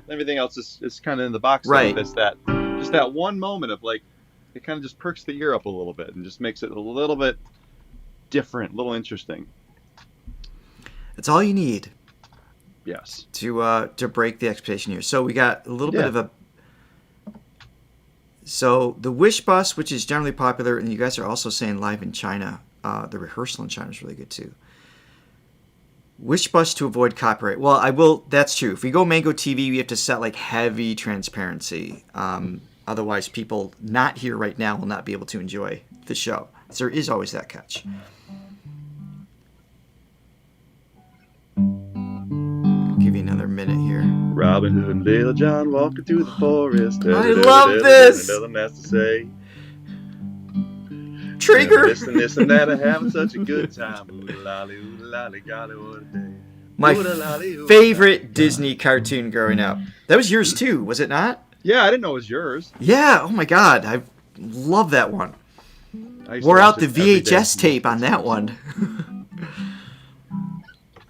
Everything else is kind of in the box. Right. It's that just that one moment of like, it kind of just perks the ear up a little bit and just makes it a little bit different, a little interesting. It's all you need. Yes. To break the expectation here. So we got a little bit of a. So the Wish Bus, which is generally popular, and you guys are also saying live in China. The rehearsal in China is really good too. Wish Bus to avoid copyright. Well, I will. That's true. If we go Mango TV, we have to set like heavy transparency. Otherwise, people not here right now will not be able to enjoy the show. So there is always that catch. I'll give you another minute here. Robin Hood and Little John walking through the forest. I love this. Nothing has to say. Trigger. This and that, I'm having such a good time. Oodalali, oodalali, golly, what a day. My Oodalali, oodalali. favorite Disney cartoon growing up. That was yours too, was it not? Yeah, I didn't know it was yours. Yeah. Oh my God, I love that one. I used to Wore watch out the it every day. VHS tape on that one.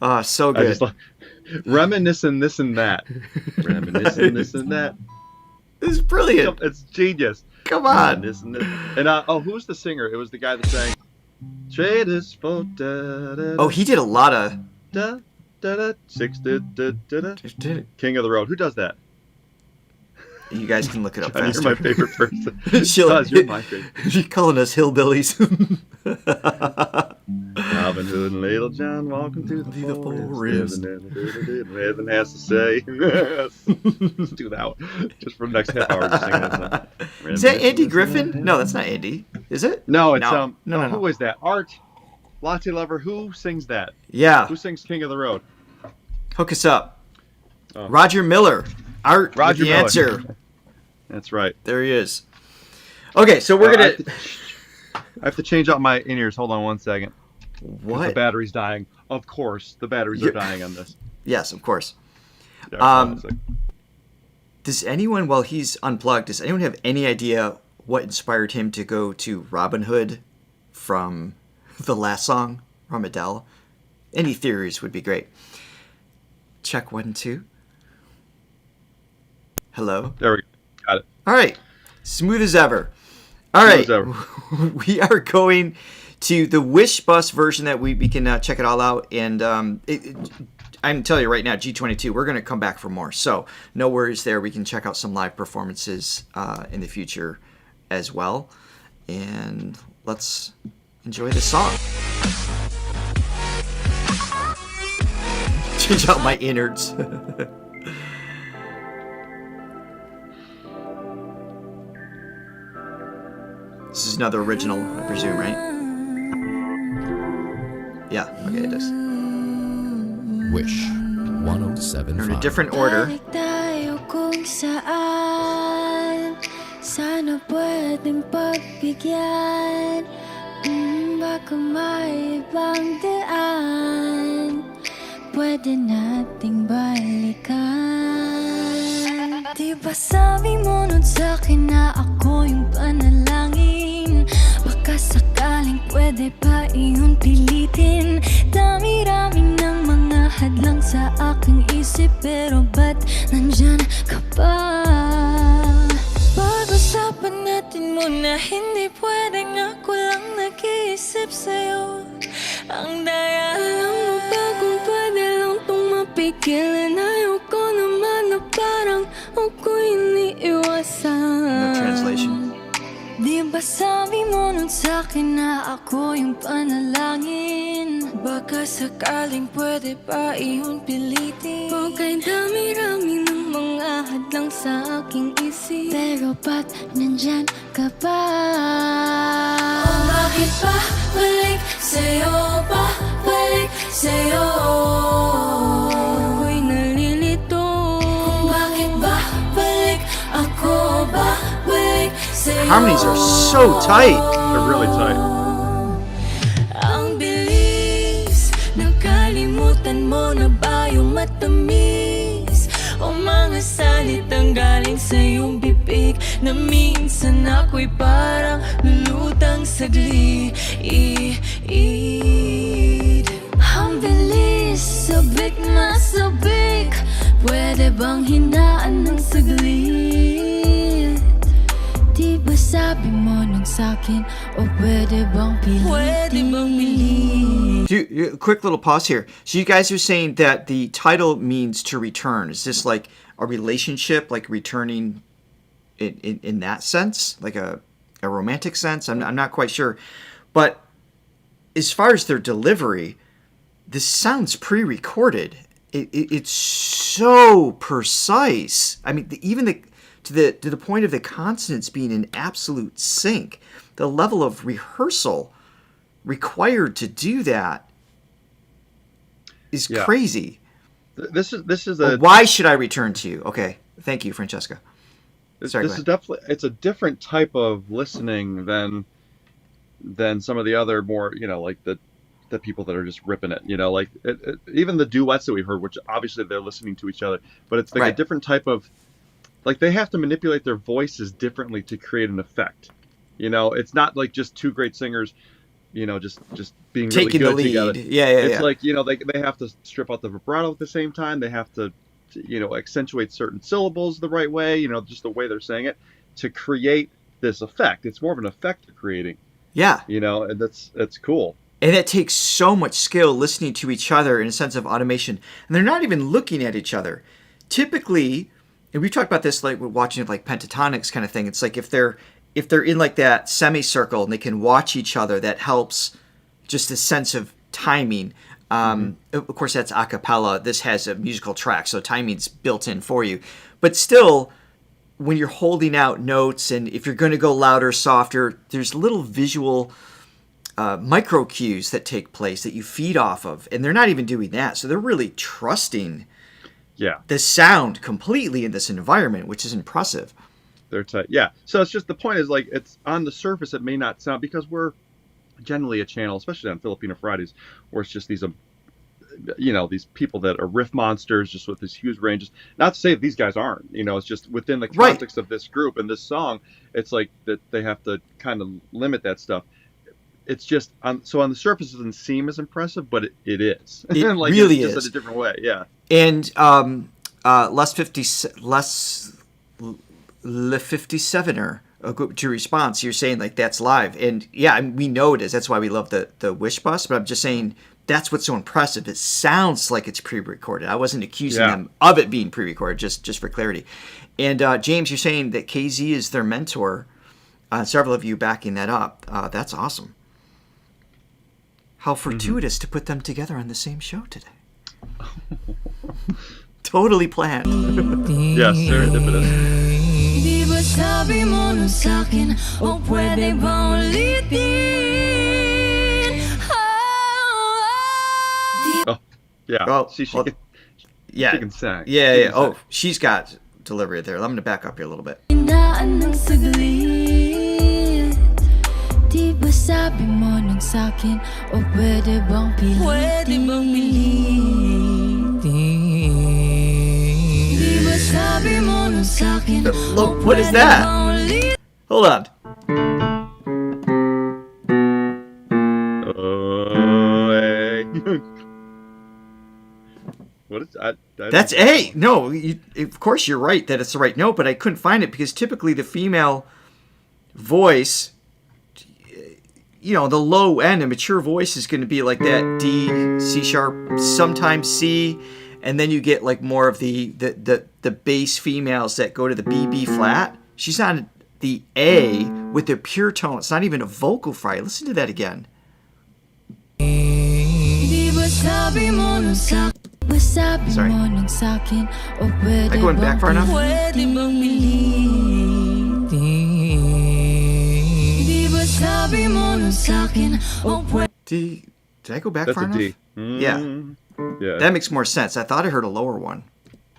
Oh, so I good. just like reminiscing this and that. Reminiscing this and that. It's brilliant. It's genius. Come on. Reminiscing this. And who's the singer? It was the guy that sang Traders for da, da, Oh, he did a lot of. da, da, da, six da, da, da, da. King of the Road. Who does that? You guys can look it up Johnny, faster. you're my favorite person. You're my favorite. She's calling us hillbillies. Robin Hood and Little John walking through the forest. Nothing has to say. Let's do that one. Just for the next half hour, just singing that song. Is that Andy Griffin? No, that's not Andy. Is it? No, it's No. Who is that? Art Latte Lover. Who sings that? Yeah. Who sings King of the Road? Hook us up. Oh. Roger Miller. Art Roger with the Miller. answer. That's right. There he is. Okay, so we're gonna. I have to change out my in-ears. Hold on one second. What? The battery's dying. Of course, the batteries are dying on this. Yes, of course. Yeah, Does anyone, while he's unplugged, does anyone have any idea what inspired him to go to Robin Hood from the last song from Adele? Any theories would be great. Check 1, 2. Hello? There we go. Got it. All right. Smooth as ever. All right. Smooth as We are going to the Wish Bus version that we can check it all out. And I'm telling you right now, G22, we're going to come back for more. So no worries there. We can check out some live performances in the future as well. And let's enjoy the song. Change out my innards. This is another original, I presume, right? Yeah, okay, it is. Wish 107.5. They're in a different order. Balik tayo kung saan Sana pwedeng pagbigyan Baka may ibang daan Pwede nating balikan Di ba sabi mo nun sa'kin na ako yung panalangin Baka sakaling pwede pa iyong pilitin Dami-rami ng mga hadlang sa aking isip Pero ba't nandyan ka pa? Pag-usapan natin muna Hindi pwedeng ako lang nag-iisip sa'yo Ang daya Alam mo ba kung pwede lang itong mapigilan Ayoko naman na parang ako'y iniiwasan No translation. Di ba sabi mo nun sa'kin na ako yung panalangin Baka sakaling pwede pa iyong pilitin Okay, dami-rami ng mga hadlang sa aking isip Pero ba't nandyan ka pa? Oh, bakit pa balik sa'yo? Balik sa'yo? Ako'y nalilito Kung bakit ba balik ako balik sa'yo? Harmonies are so tight. They're really tight. Ang bilis Nakalimutan mo na ba yung matamis? O mga salitang galing sa iyong bibig Na minsan ako'y parang lulutang saglit Ang bilis, sabik na sabik Pwede bang hinaan ng saglit? Di ba sabi mo nung sa'kin O pwede bang pilitin? Pwede bang pilitin? Quick little pause here. So you guys are saying that the title means to return. Is this like a relationship, like returning in that sense? Like a romantic sense? I'm not quite sure. But as far as their delivery, this sounds pre-recorded. It's so precise. I mean, to the point of the consonants being in absolute sync. The level of rehearsal required to do that is crazy. This is a. Why should I return to you? Okay, thank you, Francesca. Sorry, this is definitely it's a different type of listening than some of the other more like the people that are just ripping it. Like even the duets that we heard, which obviously they're listening to each other, but it's like a different type of. Like they have to manipulate their voices differently to create an effect. It's not like just two great singers, just being taking really good the lead. together. It's like they have to strip out the vibrato at the same time. They have to, accentuate certain syllables the right way. Just the way they're saying it to create this effect. It's more of an effect they're creating. Yeah. And that's cool. And it takes so much skill listening to each other in a sense of automation, and they're not even looking at each other. Typically. And we talked about this like we're watching like pentatonics kind of thing. It's like if they're in like that semicircle and they can watch each other, that helps just a sense of timing. Of course, that's a cappella. This has a musical track, so timing's built in for you. But still, when you're holding out notes and if you're going to go louder, softer, there's little visual micro cues that take place that you feed off of. And they're not even doing that. So they're really trusting the sound completely in this environment, which is impressive. They're tight. Yeah. So it's just the point is like it's on the surface it may not sound because we're generally a channel, especially on Filipino Fridays, where it's just these these people that are riff monsters just with these huge ranges. Not to say these guys aren't, it's just within the context of this group and this song, it's like that they have to kind of 50 that stuff. It's just on the surface it doesn't seem as impressive, but it is. It like really it's just is in a different way. Yeah. And Le 57er, a group to response, you're saying like that's live. And yeah, we know it is. That's why we love the Wish Bus. But I'm just saying that's what's so impressive. It sounds like it's pre-recorded. I wasn't accusing them of it being pre-recorded, just for clarity. And James, you're saying that KZ is their mentor. Several of you backing that up. That's awesome. How fortuitous to put them together on the same show today. Totally planned. Yes, serendipitous. Di ba sabi mo nun sa'kin o pwede bang ulitin? Oh, yeah. Oh, she can sing. Yeah. Oh, she's got delivery there. I'm going to back up here a little bit. Hinaan ng saglit. Di ba sabi mo nun sa'kin o pwede bang pilitin? Pwede bang pilitin? Di ba sabi mo nun sa'kin Look, what is that? Hold on. What is That's A. No, of course you're right that it's the right note, but I couldn't find it because typically the female voice, the low end, a mature voice is going to be like that D, C sharp, sometimes C, and then you get like more of the bass females that go to the B, B flat. She's on the A with the pure tone. It's not even a vocal fry. Listen to that again. Sorry. Am I going back far enough? Did I go back far enough? D. Yeah. That makes more sense. I thought I heard a lower one.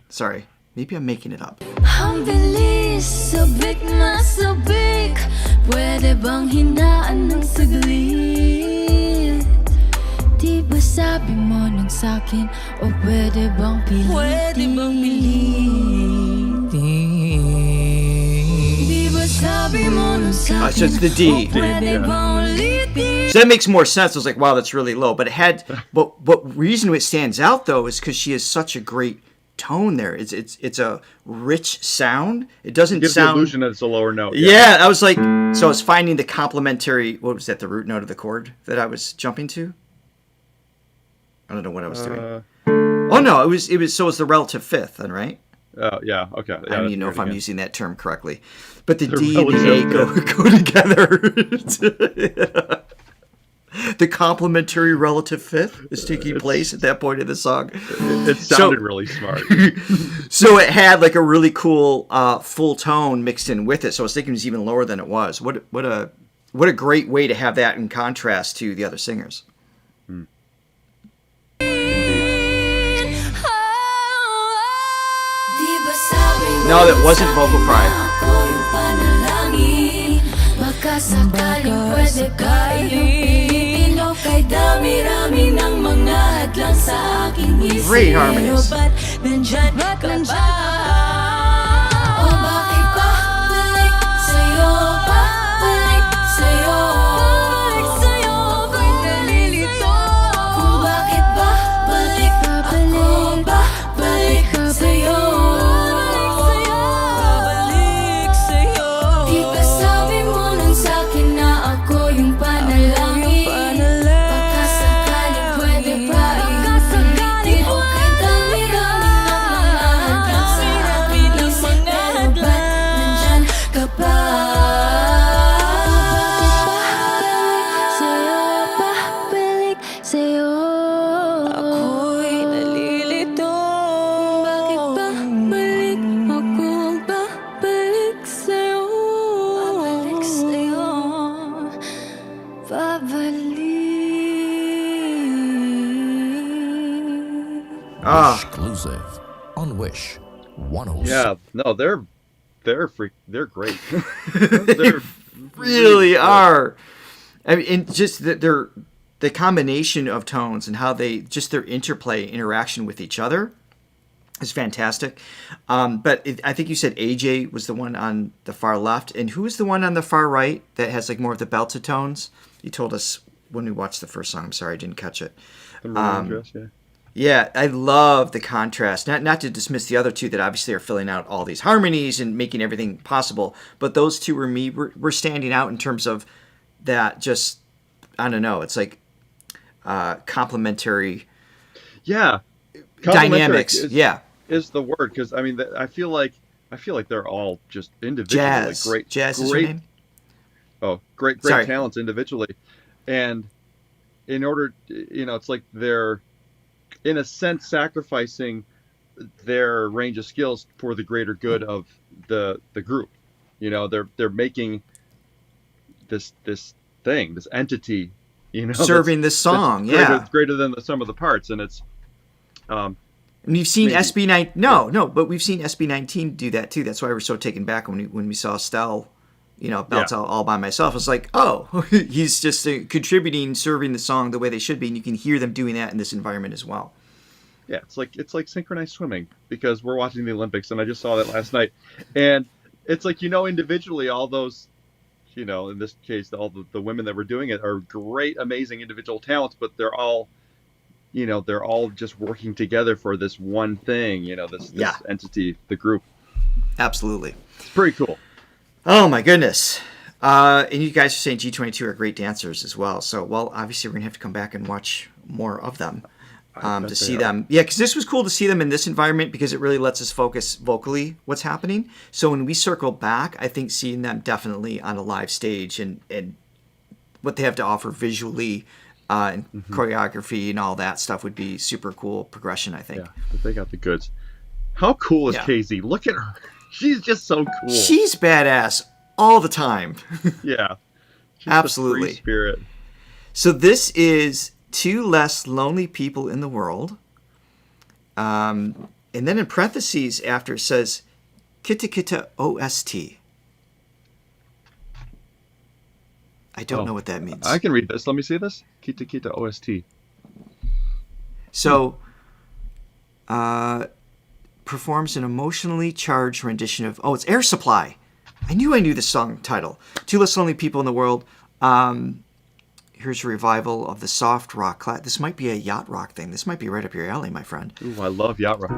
Sorry. Maybe I'm making it up. Ang bilis, sabik na sabik. Pwede bang hinaan ng saglit? Di ba sabi mo nun sa'kin? O pwede bang pilitin? Di ba sabi mo nun sa'kin? So it's the D. Pwede bang ulitin? So that makes more sense. I was like, wow, that's really low. But it had, but what reason it stands out though is because she has such a great tone there. It's a rich sound. It doesn't Gives sound. the illusion that it's a lower note. Yeah, I was like, so I was finding the complementary. What was that? The root note of the chord that I was jumping to. I don't know what I was doing. Oh no, it was. So it was the relative fifth, then, right? Yeah. Okay. Yeah, I don't even know if I'm again. using that term correctly, but the The D and the A relative go together. The complementary relative fifth is taking place at that point in the song. It sounded really smart. So it had like a really cool full tone mixed in with it. So I was thinking it was even lower than it was. What a great way to have that in contrast to the other singers. No, that wasn't vocal fry. Baka sakaling pwede kayong ikaw kay dami-rami ng mga hadlang sa aking isip. Great harmonies. Ba't nandyan ka ba? O bakit ba balik sa'yo? Babalik sa'yo. Babalik sa'yo. Ako'y nalilito. Kung bakit ba balik ako? Babalik sa'yo. Babalik sa'yo. Di ba sabi mo nun sa'kin na ako yung panalangin? Baka sakaling pwede ba iulitin? O kay dami-rami ng mga hadlang sa aking isip. Pero ba't nandyan ka pa? Babalik sa'yo. Ako'y nalilito. Bakit ba balik ako? Babalik sa'yo. Babalik sa'yo. Babalik. Exclusive on Wish 106. Yeah. No, they're great. They're Really good. are. I mean, and just the combination of tones and how they just their interplay, interaction with each other is fantastic. But I think you said AJ was the one on the far left, and who was the one on the far right that has like more of the belted tones? You told us when we watched the first song. I'm sorry, I didn't catch it. The maroon dress, yeah. Yeah, I love the contrast. Not to dismiss the other two that obviously are filling out all these harmonies and making everything possible, but those two were standing out in terms of that. Just I don't know. It's like complementary. Yeah. Dynamics. Complementary is the word, because I mean I feel like they're all just individually Jazz. great. Jazz is great, your name? Oh, great Sorry. talents individually, and in order, it's like they're in a sense sacrificing their range of skills for the greater good of the group. They're making this thing, this entity, serving this song, that's greater than the sum of the parts, and it's and you've seen maybe. SB9. No, but we've seen SB19 do that too. That's why we're so taken back when we saw Stell, belts out all by myself. It's like, oh, he's just contributing, serving the song the way they should be, and you can hear them doing that in this environment as well. Yeah, it's like synchronized swimming, because we're watching the Olympics, and I just saw that last night, and it's like individually all those, in this case all the women that were doing it are great, amazing individual talents, but they're all just working together for this one thing, this entity, the group. Absolutely, it's pretty cool. Oh my goodness. And you guys are saying G22 are great dancers as well. So, well, obviously we're going to have to come back and watch more of them to see them. Yeah, because this was cool to see them in this environment, because it really lets us focus vocally what's happening. So when we circle back, I think seeing them definitely on a live stage and what they have to offer visually and choreography and all that stuff would be super cool progression, I think. Yeah, but they got the goods. How cool is Casey? Look at her. She's just so cool. She's badass all the time. Yeah. She's Absolutely. A free spirit. So this is Two Less Lonely People in the World. And then in parentheses after it says Kita Kita OST. I don't know what that means. I can read this. Let me see this. Kita Kita OST. So, performs an emotionally charged rendition of, it's Air Supply. I knew the song title. Two Less Lonely People in the World. Here's a revival of the soft rock. This might be a yacht rock thing. This might be right up your alley, my friend. Ooh, I love yacht rock.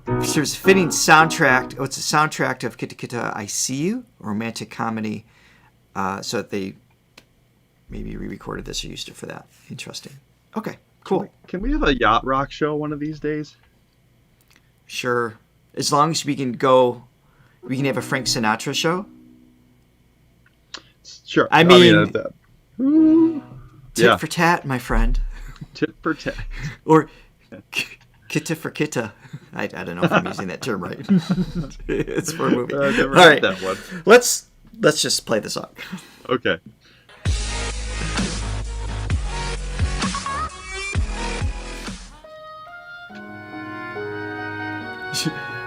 There's a fitting soundtrack. It's a soundtrack of Kita Kita I See You, a romantic comedy. So that they maybe re-recorded this or used it for that. Interesting. Okay, cool. Can we have a yacht rock show one of these days? Sure. As long as we can have a Frank Sinatra show. Sure. I mean tit yeah. for tat, my friend. Tit for tat. Or kita for kita. I don't know if I'm using that term right. It's for a movie. I've never All heard right. that one. Let's just play the song. Okay.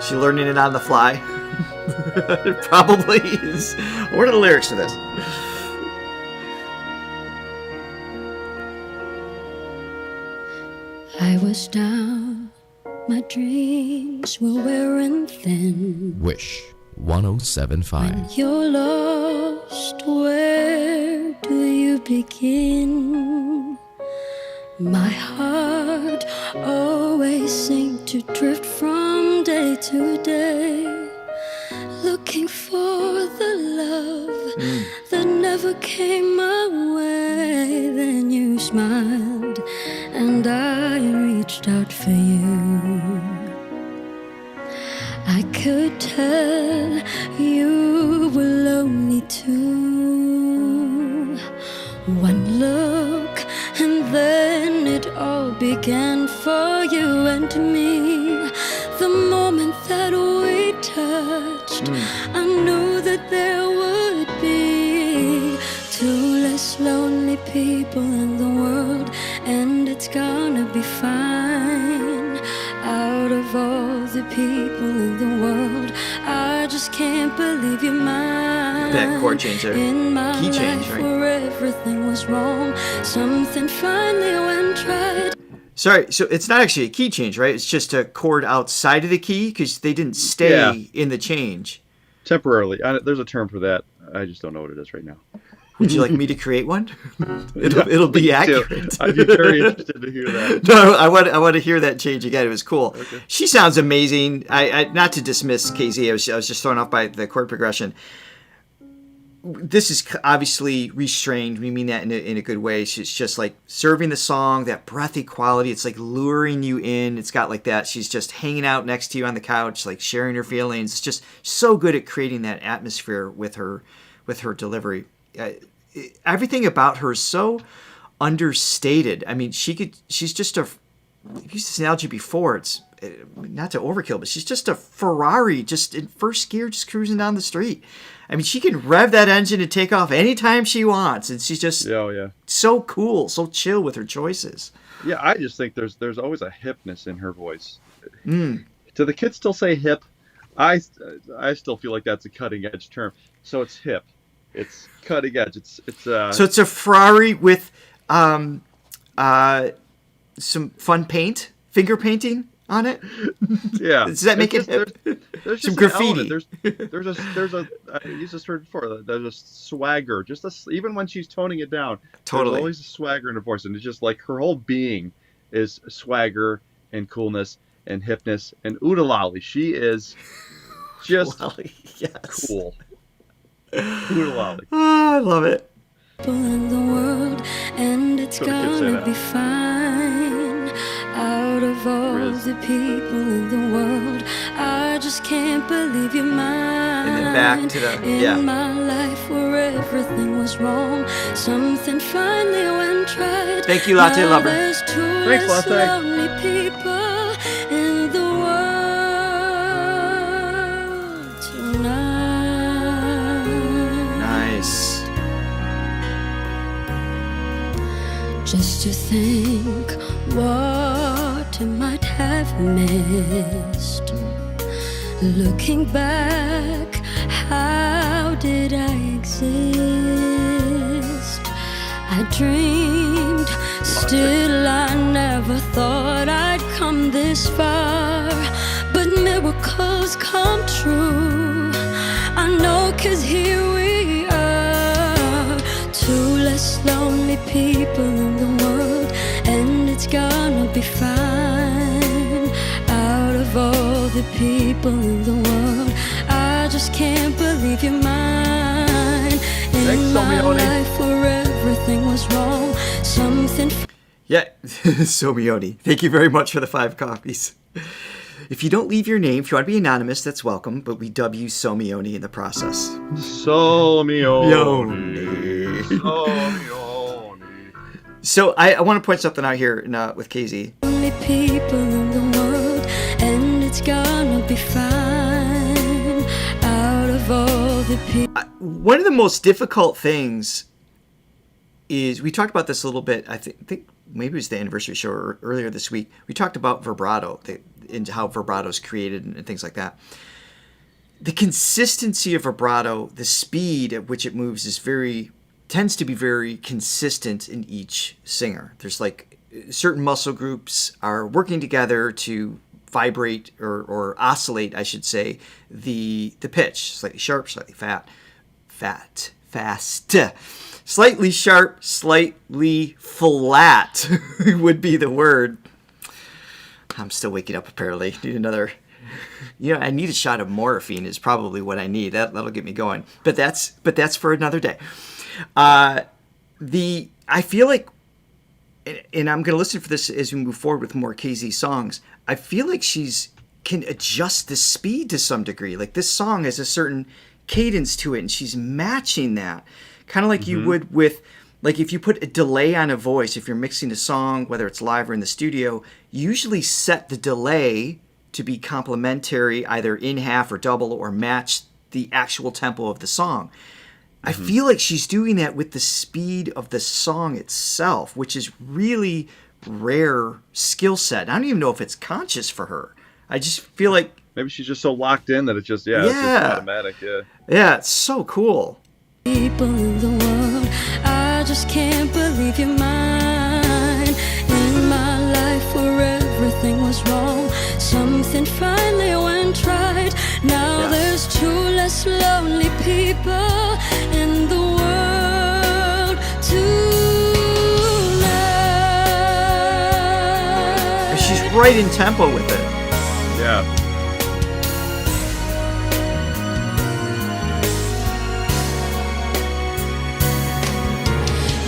She learning it on the fly. It probably is. What are the lyrics to this? I was down, my dreams were wearing thin. Wish 1075. You're lost, where do you begin? My heart always seemed to drift from day to day, looking for the love that never came my way. Then you smiled and I reached out for you. I could tell you were lonely too. One look and then it all began for you and me. The moment that we touched, I knew that there would be two less lonely people in the world, and it's gonna be fine. Out of all the people in the world, I just can't believe you're mine. That chord change there. In my Key change, life right? where everything was wrong, something finally went right. Sorry, so it's not actually a key change, right? It's just a chord outside of the key because they didn't stay in the change. Temporarily. There's a term for that. I just don't know what it is right now. Would you like me to create one? It'll be accurate. I'd be very interested to hear that. No, I want to hear that change again. It was cool. Okay. She sounds amazing. I not to dismiss KZ. I was just thrown off by the chord progression. This is obviously restrained. We mean that in a good way. She's just like serving the song, that breathy quality. It's like luring you in. It's got like that. She's just hanging out next to you on the couch, like sharing her feelings. It's just so good at creating that atmosphere with her delivery. Everything about her is so understated. I mean, she's just I've used this analogy before. It's not to overkill, but she's just a Ferrari, just in first gear, just cruising down the street. I mean, she can rev that engine and take off anytime she wants, and she's just so cool, so chill with her choices. Yeah, I just think there's always a hipness in her voice. Do the kids still say hip? I still feel like that's a cutting edge term. So it's hip. It's cutting edge. So it's a Ferrari with some fun paint, finger painting on it. Yeah. Does that make it hip? There's some graffiti. There's a I used this word before. There's a swagger. Even when she's toning it down, totally. There's always a swagger in her voice, and it's just like her whole being is swagger and coolness and hipness and oodalali. She is just cool. Oodalali. Oh, I love it. In the world, and it's gonna be fine. Out of all the people in the world, I just can't believe you're mine. And then back to the in my life where everything was wrong, something finally went right. Thank you, Latte Lover. There's two Thanks, less Latte. lonely people in the world tonight. Nice. Just to think what I might have missed. Looking back, how did I exist? I dreamed, still I never never thought I'd come this far, but miracles come true. I know 'cause here we are, two less lonely people in the world, and it's gonna be fine. Out of all the people in the world, I just can't believe you're mine. In my life where everything was wrong, something. Yeah, Somione, thank you very much for the 5 copies. If you don't leave your name, if you want to be anonymous, that's welcome, but we dub you Somione in the process. Somione. So I want to point something out here with KZ. Only people in the world, and it's gonna be fine. Out of all the people. One of the most difficult things is, we talked about this a little bit, I think maybe it was the anniversary show or earlier this week. We talked about vibrato and how vibrato is created and things like that. The consistency of vibrato, the speed at which it moves tends to be very consistent in each singer. There's like certain muscle groups are working together to vibrate or oscillate, I should say, the pitch. Slightly sharp, slightly fast. Slightly sharp, slightly flat would be the word. I'm still waking up apparently. Need another. I need a shot of morphine is probably what I need. That'll get me going. But that's for another day. I feel like, and I'm going to listen for this as we move forward with more KZ songs. I feel like can adjust the speed to some degree. Like this song has a certain cadence to it, and she's matching that. Kind of like you would with, like if you put a delay on a voice, if you're mixing a song, whether it's live or in the studio, you usually set the delay to be complementary, either in half or double, or match the actual tempo of the song. I feel like she's doing that with the speed of the song itself, which is really rare skill set. I don't even know if it's conscious for her. I just feel like maybe she's just so locked in that it's just it's just automatic. Yeah, it's so cool. People in the world, I just can't believe you're mine. In my life where everything was wrong, something finally went right. Now there's two less lonely people in the world tonight. She's right in tempo with it. Yeah.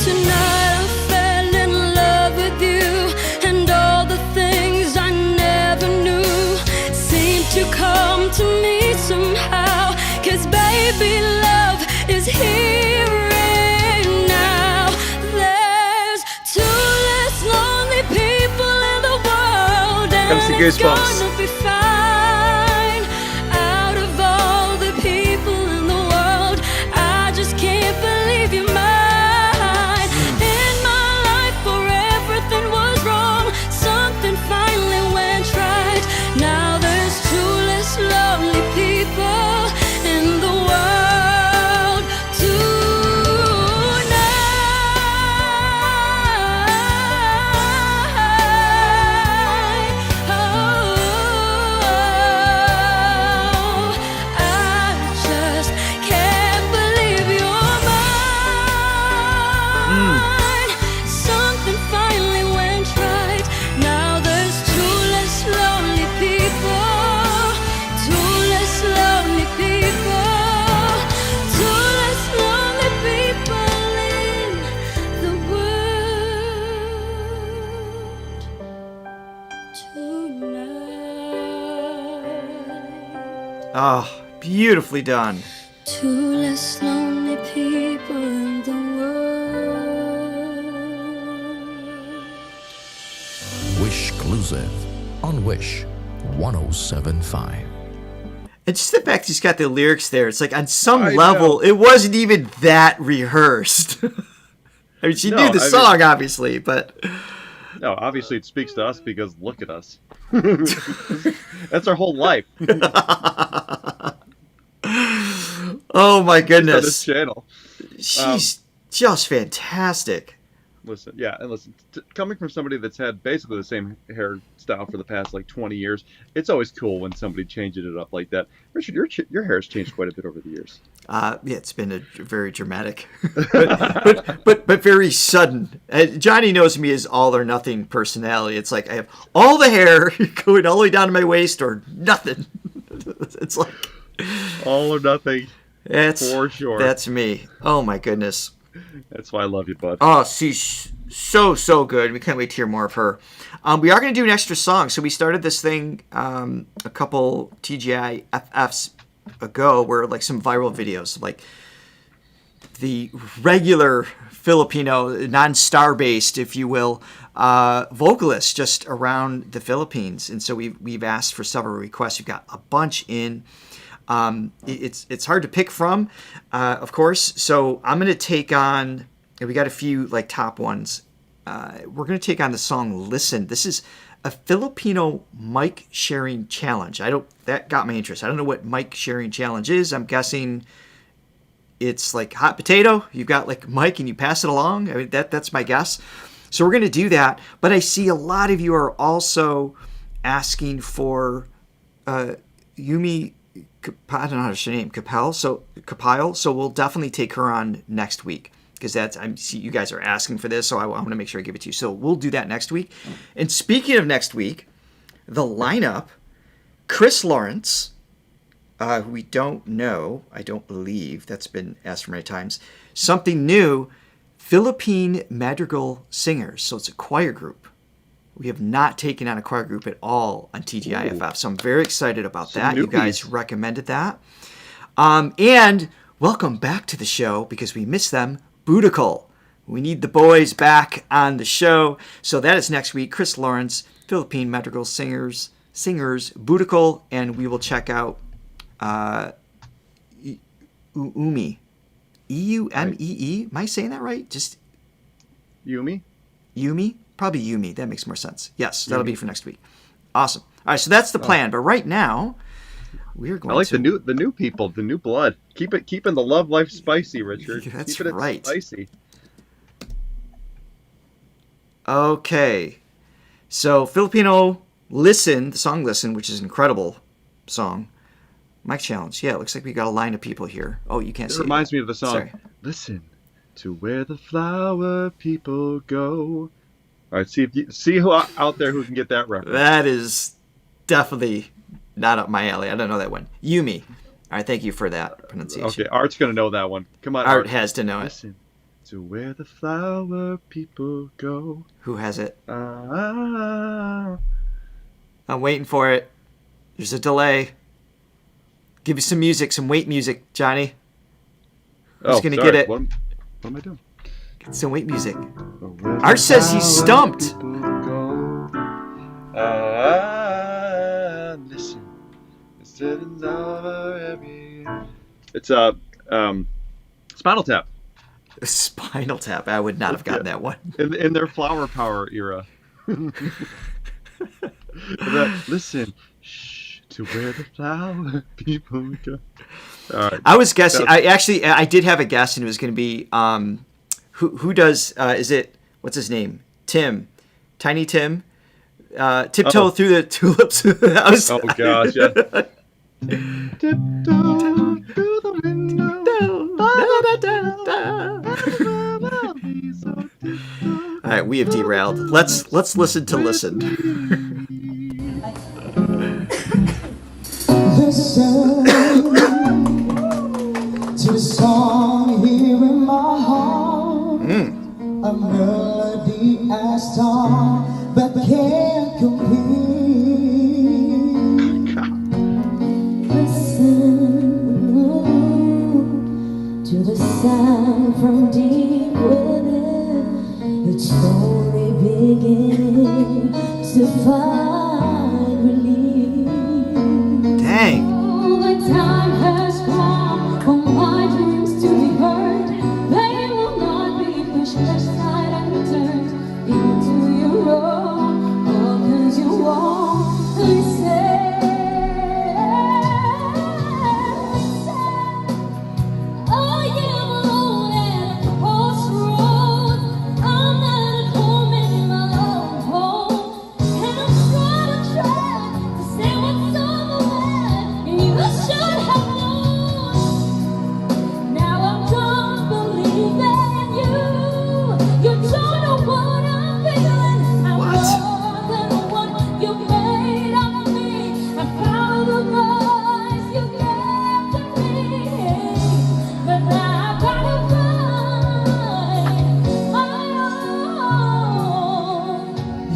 Tonight I fell in love with you, and all the things I never knew seem to come to me somehow. 'Cause baby, love is here and now. There's two less lonely people in the world, and it's gonna be fine. Out of all the people in the world, I just can't believe you're mine. Lonely people in the world tonight. I just can't believe you're mine. Something finally went right. Now there's two less lonely people. Oh, beautifully done. Two less lonely people in the world. Wish exclusive on Wish 107.5. And just the fact he's got the lyrics there, it's like on some level, it wasn't even that rehearsed. I mean, she knew the song, obviously, but... No, obviously it speaks to us because look at us. That's our whole life. Oh my goodness. On this channel. She's just fantastic. Listen, yeah, and listen, coming from somebody that's had basically the same hairstyle for the past like 20 years, it's always cool when somebody changes it up like that. Richard, your hair's changed quite a bit over the years. Yeah, it's been a very dramatic, but very sudden. Johnny knows me as all or nothing personality. It's like I have all the hair going all the way down to my waist, or nothing. It's like all or nothing. That's for sure. That's me. Oh my goodness. That's why I love you, bud. Oh, she's so good. We can't wait to hear more of her. We are going to do an extra song. So we started this thing a couple TGI FFs ago, where like some viral videos, like the regular Filipino, non-star based, if you will, vocalists just around the Philippines. And so we've asked for several requests. We've got a bunch in. It's hard to pick from, of course. So I'm going to take on, we got a few like top ones. We're going to take on the song Listen. This is a Filipino mic sharing challenge. That got my interest. I don't know what mic sharing challenge is. I'm guessing it's like hot potato. You've got like mic and you pass it along. I mean, that's my guess. So we're going to do that. But I see a lot of you are also asking for Yumi, I don't know how to say her name, Kapile. So we'll definitely take her on next week, because you guys are asking for this, so I want to make sure I give it to you. So we'll do that next week. And speaking of next week, the lineup, Chris Lawrence, who we don't know, I don't believe, that's been asked for many times. Something new, Philippine Madrigal Singers. So it's a choir group. We have not taken on a choir group at all on TGIFF, so I'm very excited about that. You guys recommended that. And welcome back to the show, because we missed them, Budical. We need the boys back on the show. So that is next week. Chris Lawrence, Philippine Madrigal Singers, Budical, and we will check out Umi. E-U-M-E-E? Am I saying that right? Just Yumi? Probably Yumi. That makes more sense. Yes, that'll be for next week. Awesome. All right, so that's the plan. But right now, we're going. I like the new people, the new blood. Keeping the love life spicy, Richard. That's keeping right. It spicy. Okay, so Filipino Listen, the song Listen, which is an incredible song. Mic challenge. Yeah, it looks like we got a line of people here. Oh, you can't see. It reminds me of the song. Sorry. Listen to where the flower people go. All right, see who out there who can get that reference. That is definitely not up my alley. I don't know that one. Yumi. All right, thank you for that pronunciation. Okay, Art's going to know that one. Come on, Art has to know it. Listen to where the flower people go. Who has it? I'm waiting for it. There's a delay. Give me some music, some wait music, Johnny. Who's going to get it? What am I doing? Get some wait music. Art says he's stumped. Listen. It's Spinal Tap. Spinal Tap. I would not have gotten that one. In their flower power era. Listen. To where the flower people go. All right. I was guessing. I did have a guess, and it was going to be who does is it, what's his name? Tiny Tim. Tiptoe through the tulips. Oh gosh, yeah. Tiptoe through the window. All right, we have derailed. Let's listen to Listen. Listen to the song here in my heart. A melody as strong but can't compete. Listen to the sound from deep within. It's slowly beginning to find relief. Dang. The time has come for my dreams to be heard. They will not be pushed aside and turned into your own. All 'cause you won't listen. Oh, you're alone at a crossroads. I'm not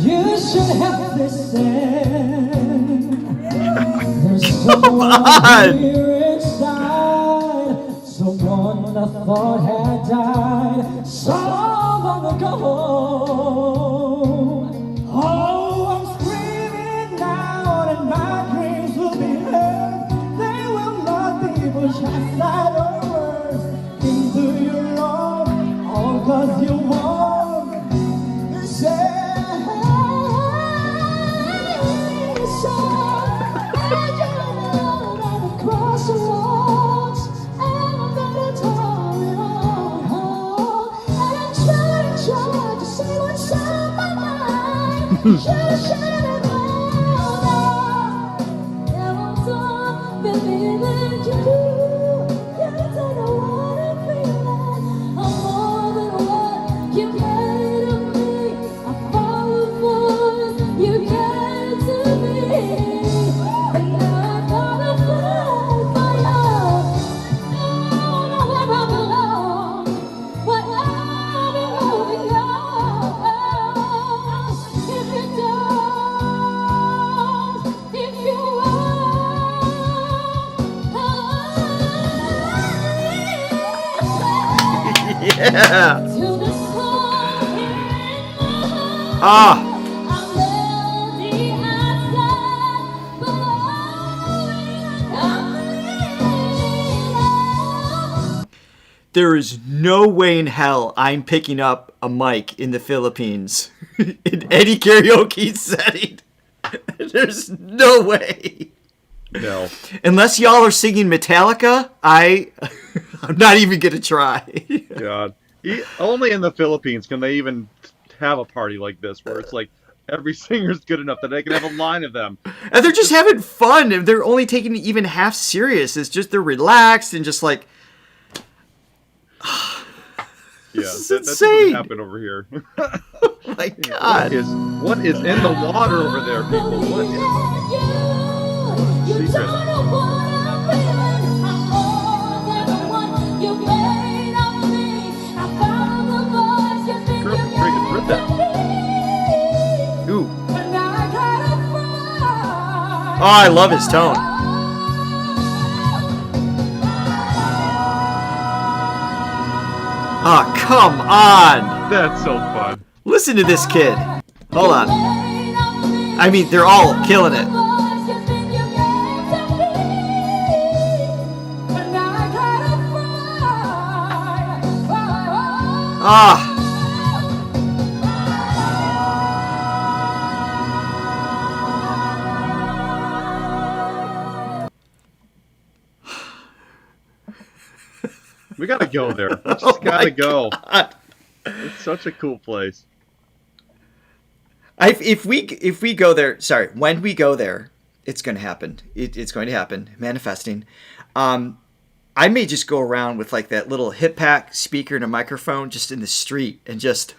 You should have listened. There's someone here inside, someone I thought had died so long ago. Oh, I'm screaming now, and my dreams will be heard. They will not be pushed aside or worse into your arms, all 'cause you want to say. Yeah. Ah. There is no way in hell I'm picking up a mic in the Philippines in any karaoke setting. There's no way. No. Unless y'all are singing Metallica, I'm not even gonna try. God. Only in the Philippines can they even have a party like this where it's like every singer's good enough that they can have a line of them. And they're just having fun. And they're only taking it even half serious. It's just they're relaxed and just like... Yeah, this is that insane. doesn't happen over here. Oh my God. What is in the water over there, people? What is secret? Rip that. Ooh. Oh, I love his tone. Oh, come on. That's so fun. Listen to this kid. Hold on. I mean, they're all killing it. Ah. We gotta go there. We just gotta go. It's such a cool place. If we go there, sorry, when we go there, it's going to happen. It's going to happen. Manifesting. I may just go around with like that little hip pack speaker and a microphone just in the street and just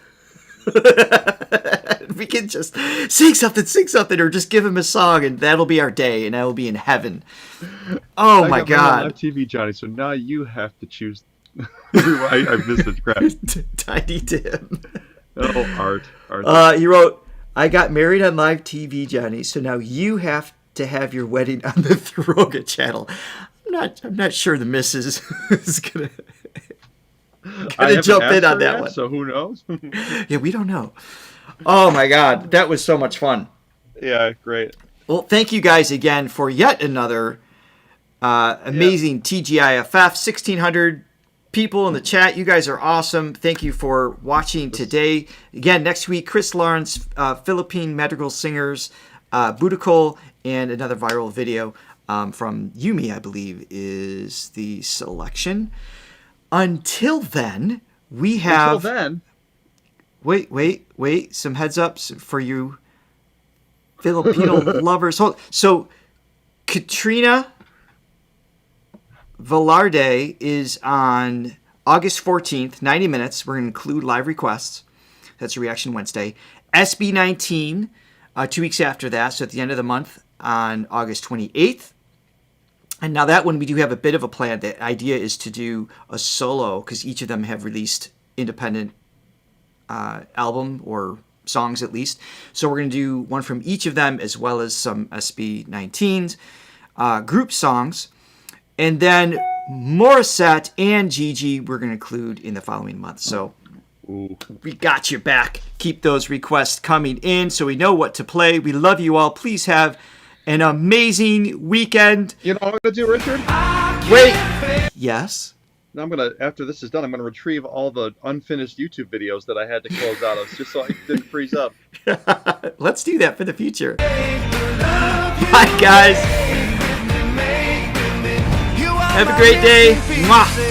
we can just sing something, or just give him a song, and that'll be our day, and I will be in heaven. Oh my God! Live TV, Johnny. So now you have to choose. I missed it. Crap. Tiny Tim. Oh, Art. He wrote, "I got married on live TV, Johnny. So now you have to have your wedding on the Throga channel." I'm not sure the missus is gonna jump in on that one. So who knows? Yeah, we don't know. Oh my God, that was so much fun. Yeah, great. Well, thank you guys again for yet another amazing TGIFF. 1,600 people in the chat. You guys are awesome. Thank you for watching today. Again, next week, Chris Lawrence, Philippine Medical Singers, Budakol, and another viral video from Yumi, I believe, is the selection. Until then, we have... Until then... Wait. Some heads ups for you Filipino lovers. So, Katrina Velarde is on August 14th, 90 minutes. We're going to include live requests. That's Reaction Wednesday. SB19, 2 weeks after that, so at the end of the month on August 28th. And now that one, we do have a bit of a plan. The idea is to do a solo, because each of them have released independent album or songs at least. So we're going to do one from each of them, as well as some SB19s, group songs. And then Morissette and Gigi we're going to include in the following month. So we got your back. Keep those requests coming in so we know what to play. We love you all. Please have an amazing weekend. You know what I'm going to do, Richard? Wait. Yes? I'm gonna, after this is done, I'm gonna retrieve all the unfinished YouTube videos that I had to close out of, just so I didn't freeze up. Let's do that for the future. Bye, guys. Have a great day. Mwah.